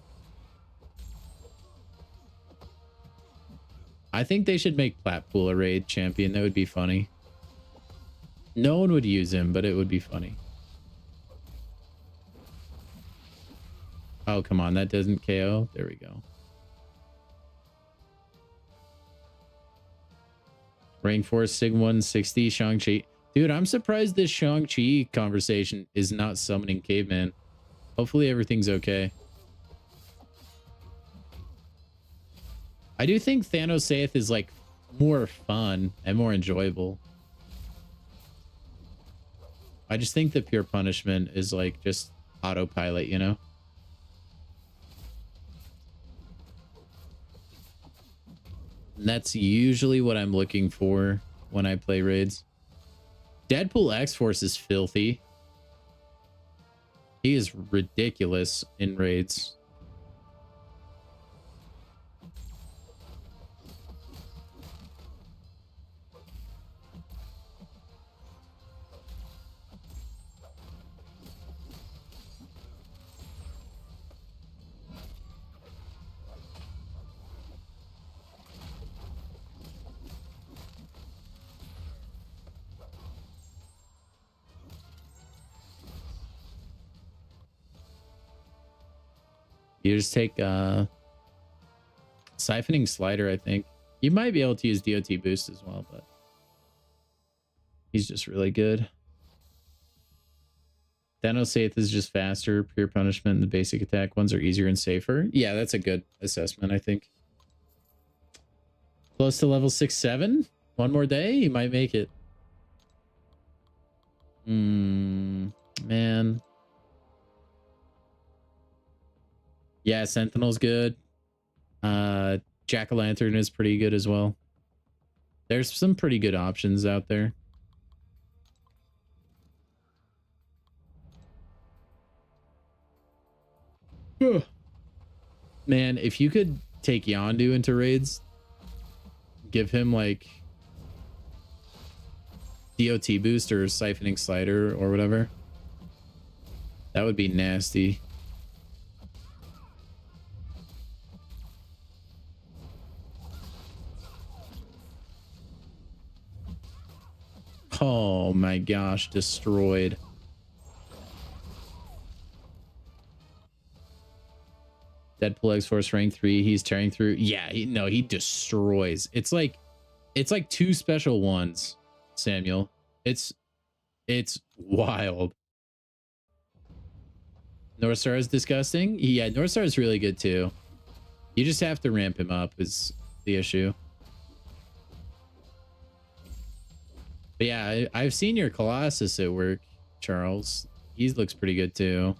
I think they should make Platpool a raid champion. That would be funny. No one would use him, but it would be funny. Oh, come on. That doesn't KO. There we go. Rank 4, Sig 160, Shang-Chi. Dude, I'm surprised this Shang-Chi conversation is not summoning Caveman. Hopefully everything's okay. I do think Thanos Saith is like more fun and more enjoyable. I just think the pure punishment is like just autopilot, you know? And that's usually what I'm looking for when I play raids. Deadpool X-Force is filthy. He is ridiculous in raids. You just take Siphoning Slider, I think. You might be able to use DOT boost as well, but he's just really good. Thanos Saith is just faster. Pure punishment and the basic attack ones are easier and safer. Yeah, that's a good assessment, I think. Close to level 6, 7. One more day, you might make it. Man. Yeah, Sentinel's good. Jack-o'-lantern is pretty good as well. There's some pretty good options out there. Man, if you could take Yondu into raids, give him like DOT boost or siphoning slider or whatever, that would be nasty. Oh my gosh, destroyed. Deadpool X-Force rank 3, he's tearing through. Yeah, he destroys. It's like 2 special ones, Samuel. It's wild. Northstar is disgusting. Yeah, Northstar is really good too. You just have to ramp him up is the issue. But yeah, I've seen your Colossus at work, Charles. He looks pretty good too.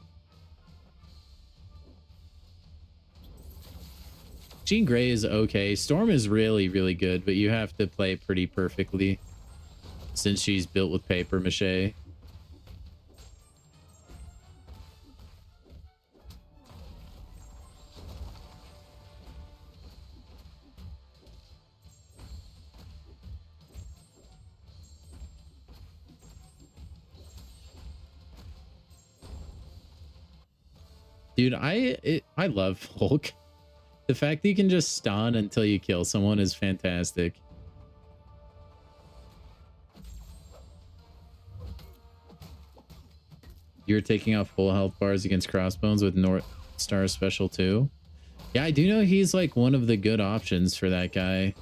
Jean Grey is okay. Storm is really, really good, but you have to play pretty perfectly since she's built with paper mache. Dude, I love Hulk. The fact that you can just stun until you kill someone is fantastic. You're taking out full health bars against crossbones with North Star special too. Yeah, I do know he's like one of the good options for that guy.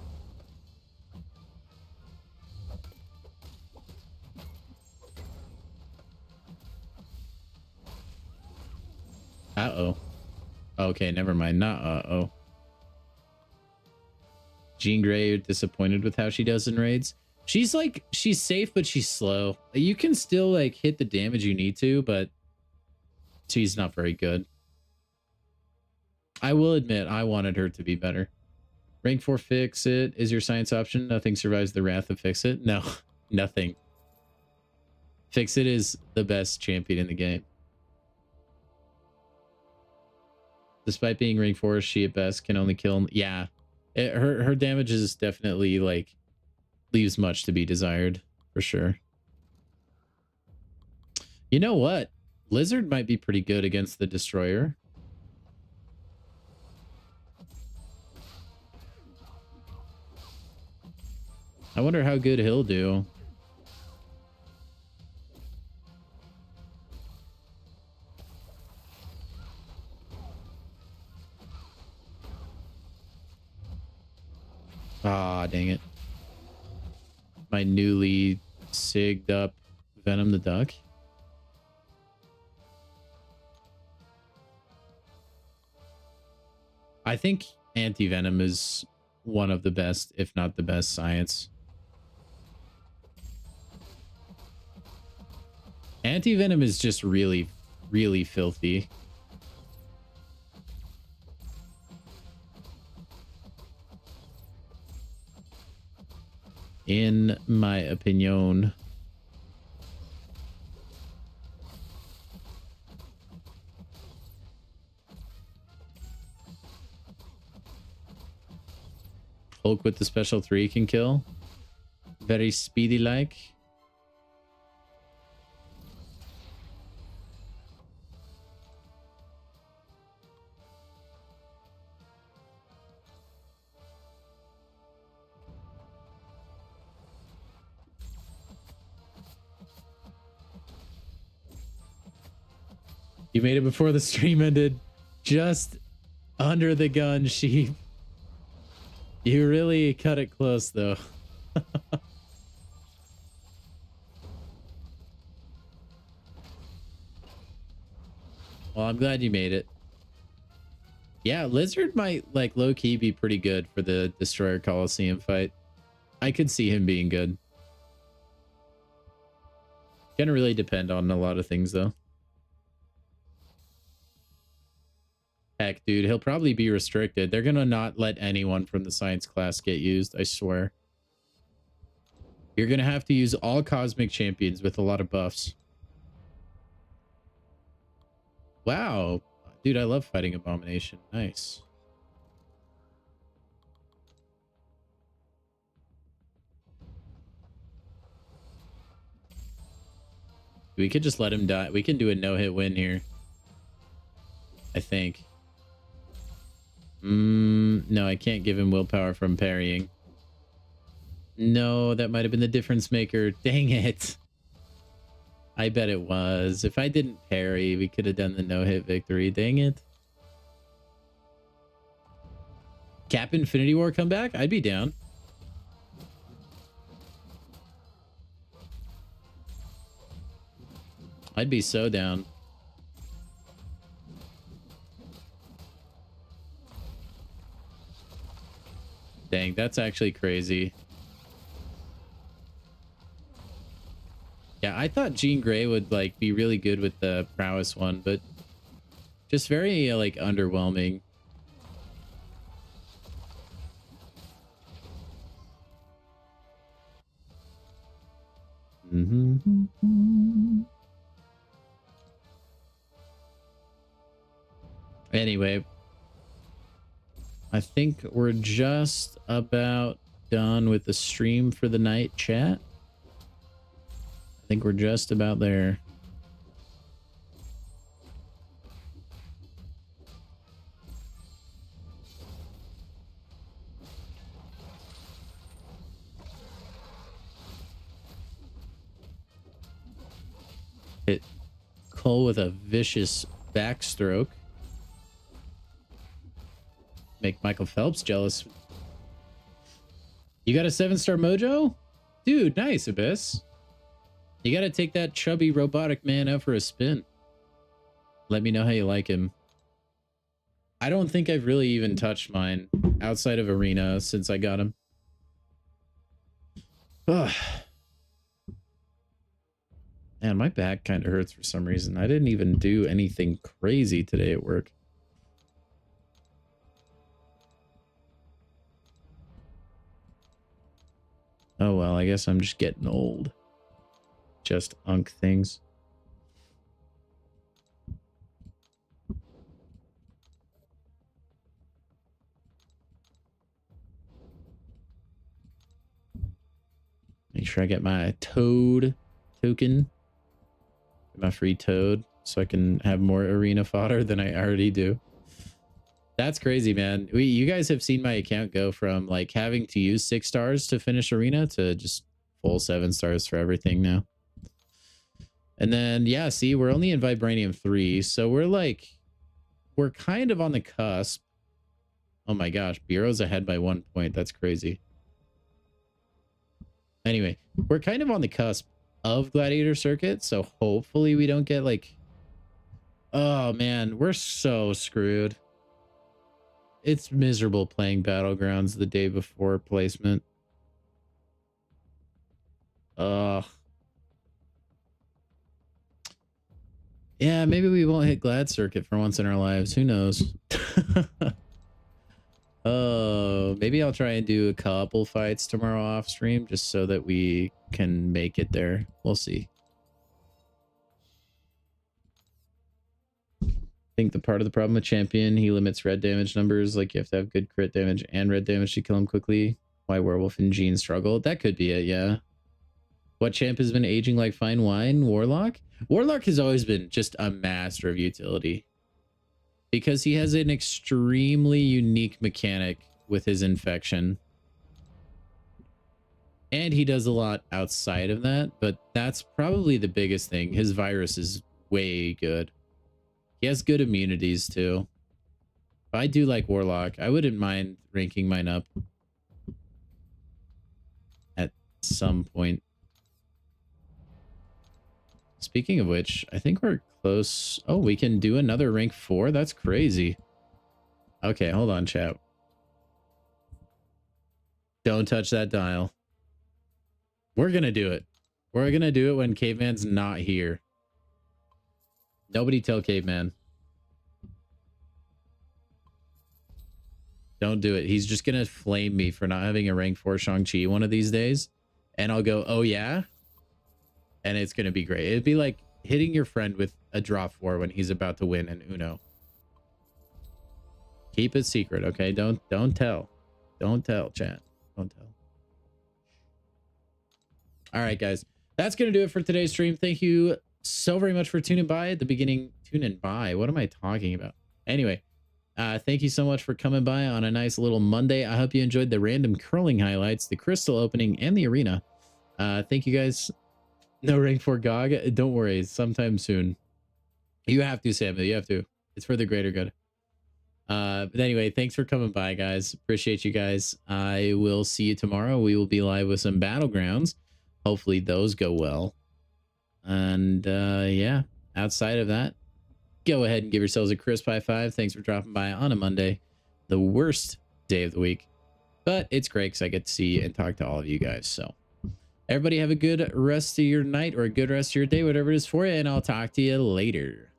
Uh-oh. Okay, never mind. Not uh-oh. Jean Grey, you're disappointed with how she does in raids? She's safe, but she's slow. You can still like hit the damage you need to, but she's not very good. I will admit, I wanted her to be better. Rank 4 Fix It is your science option. Nothing survives the wrath of Fix It. No, nothing. Fix It is the best champion in the game. Despite being rank 4, she at best can only kill him. Yeah, her damage is definitely like leaves much to be desired for sure. You know what? Lizard might be pretty good against the Destroyer. I wonder how good he'll do. Ah, dang it. My newly sigged up Venom the Duck. I think anti-venom is one of the best, if not the best science. Anti-venom is just really, really filthy. In my opinion. Hulk with the special 3 can kill. Very speedy like. You made it before the stream ended. Just under the gun, sheep. You really cut it close, though. Well, I'm glad you made it. Yeah, Lizard might like low-key be pretty good for the Destroyer Coliseum fight. I could see him being good. Gonna really depend on a lot of things though. Heck, dude, he'll probably be restricted. They're gonna not let anyone from the science class get used, I swear. You're gonna have to use all cosmic champions with a lot of buffs. Wow. Dude, I love fighting Abomination. Nice. We could just let him die. We can do a no-hit win here. I think. No, I can't give him willpower from parrying. No, that might have been the difference maker. Dang it. I bet it was. If I didn't parry, we could have done the no-hit victory. Dang it. Cap Infinity War comeback? I'd be down. I'd be so down. Dang, that's actually crazy. Yeah, I thought Jean Grey would like be really good with the prowess one, but just very like underwhelming. Anyway, I think we're just about done with the stream for the night, chat. I think we're just about there. Hit Cole with a vicious backstroke. Make Michael Phelps jealous. You got a 7-star mojo? Dude, nice, Abyss. You got to take that chubby robotic man out for a spin. Let me know how you like him. I don't think I've really even touched mine outside of Arena since I got him. Ugh. Man, my back kind of hurts for some reason. I didn't even do anything crazy today at work. Oh, well, I guess I'm just getting old. Just unk things. Make sure I get my toad token. Get my free toad so I can have more arena fodder than I already do. That's crazy, man. You guys have seen my account go from like having to use 6 stars to finish arena to just full 7 stars for everything now. And then, yeah, see, we're only in Vibranium 3. So we're kind of on the cusp. Oh my gosh, Bureau's ahead by 1 point. That's crazy. Anyway, we're kind of on the cusp of Gladiator Circuit. So hopefully we don't get like, oh man, we're so screwed. It's miserable playing Battlegrounds the day before placement. Ugh. Yeah, maybe we won't hit Glad Circuit for once in our lives. Who knows? Oh, maybe I'll try and do a couple fights tomorrow off stream just so that we can make it there. We'll see. I think the part of the problem with Champion, he limits red damage numbers. Like you have to have good crit damage and red damage to kill him quickly. Why Werewolf and Jean struggle. That could be it, yeah. What champ has been aging like fine wine? Warlock? Warlock has always been just a master of utility. Because he has an extremely unique mechanic with his infection. And he does a lot outside of that, but that's probably the biggest thing. His virus is way good. He has good immunities too. But I do like Warlock. I wouldn't mind ranking mine up at some point. Speaking of which, I think we're close. Oh, we can do another rank 4? That's crazy. Okay, hold on, chat. Don't touch that dial. We're gonna do it. We're gonna do it when Caveman's not here. Nobody tell Caveman. Don't do it. He's just gonna flame me for not having a rank 4 Shang-Chi one of these days. And I'll go, oh yeah? And it's gonna be great. It'd be like hitting your friend with a draw 4 when he's about to win an Uno. Keep it secret, okay? Don't tell. Don't tell, chat. Don't tell. All right, guys. That's gonna do it for today's stream. Thank you so very much for tuning by at the beginning. Tuning by. What am I talking about? Anyway. Thank you so much for coming by on a nice little Monday. I hope you enjoyed the random curling highlights, the crystal opening, and the arena. Thank you guys. No rank for GOG. Don't worry. Sometime soon. You have to, Samuel. You have to. It's for the greater good. But anyway, thanks for coming by, guys. Appreciate you guys. I will see you tomorrow. We will be live with some Battlegrounds. Hopefully those go well. And yeah, outside of that, go ahead and give yourselves a crisp high five. Thanks for dropping by on a Monday, the worst day of the week, but it's great because I get to see and talk to all of you guys. So everybody have a good rest of your night or a good rest of your day, whatever it is for you, and I'll talk to you later.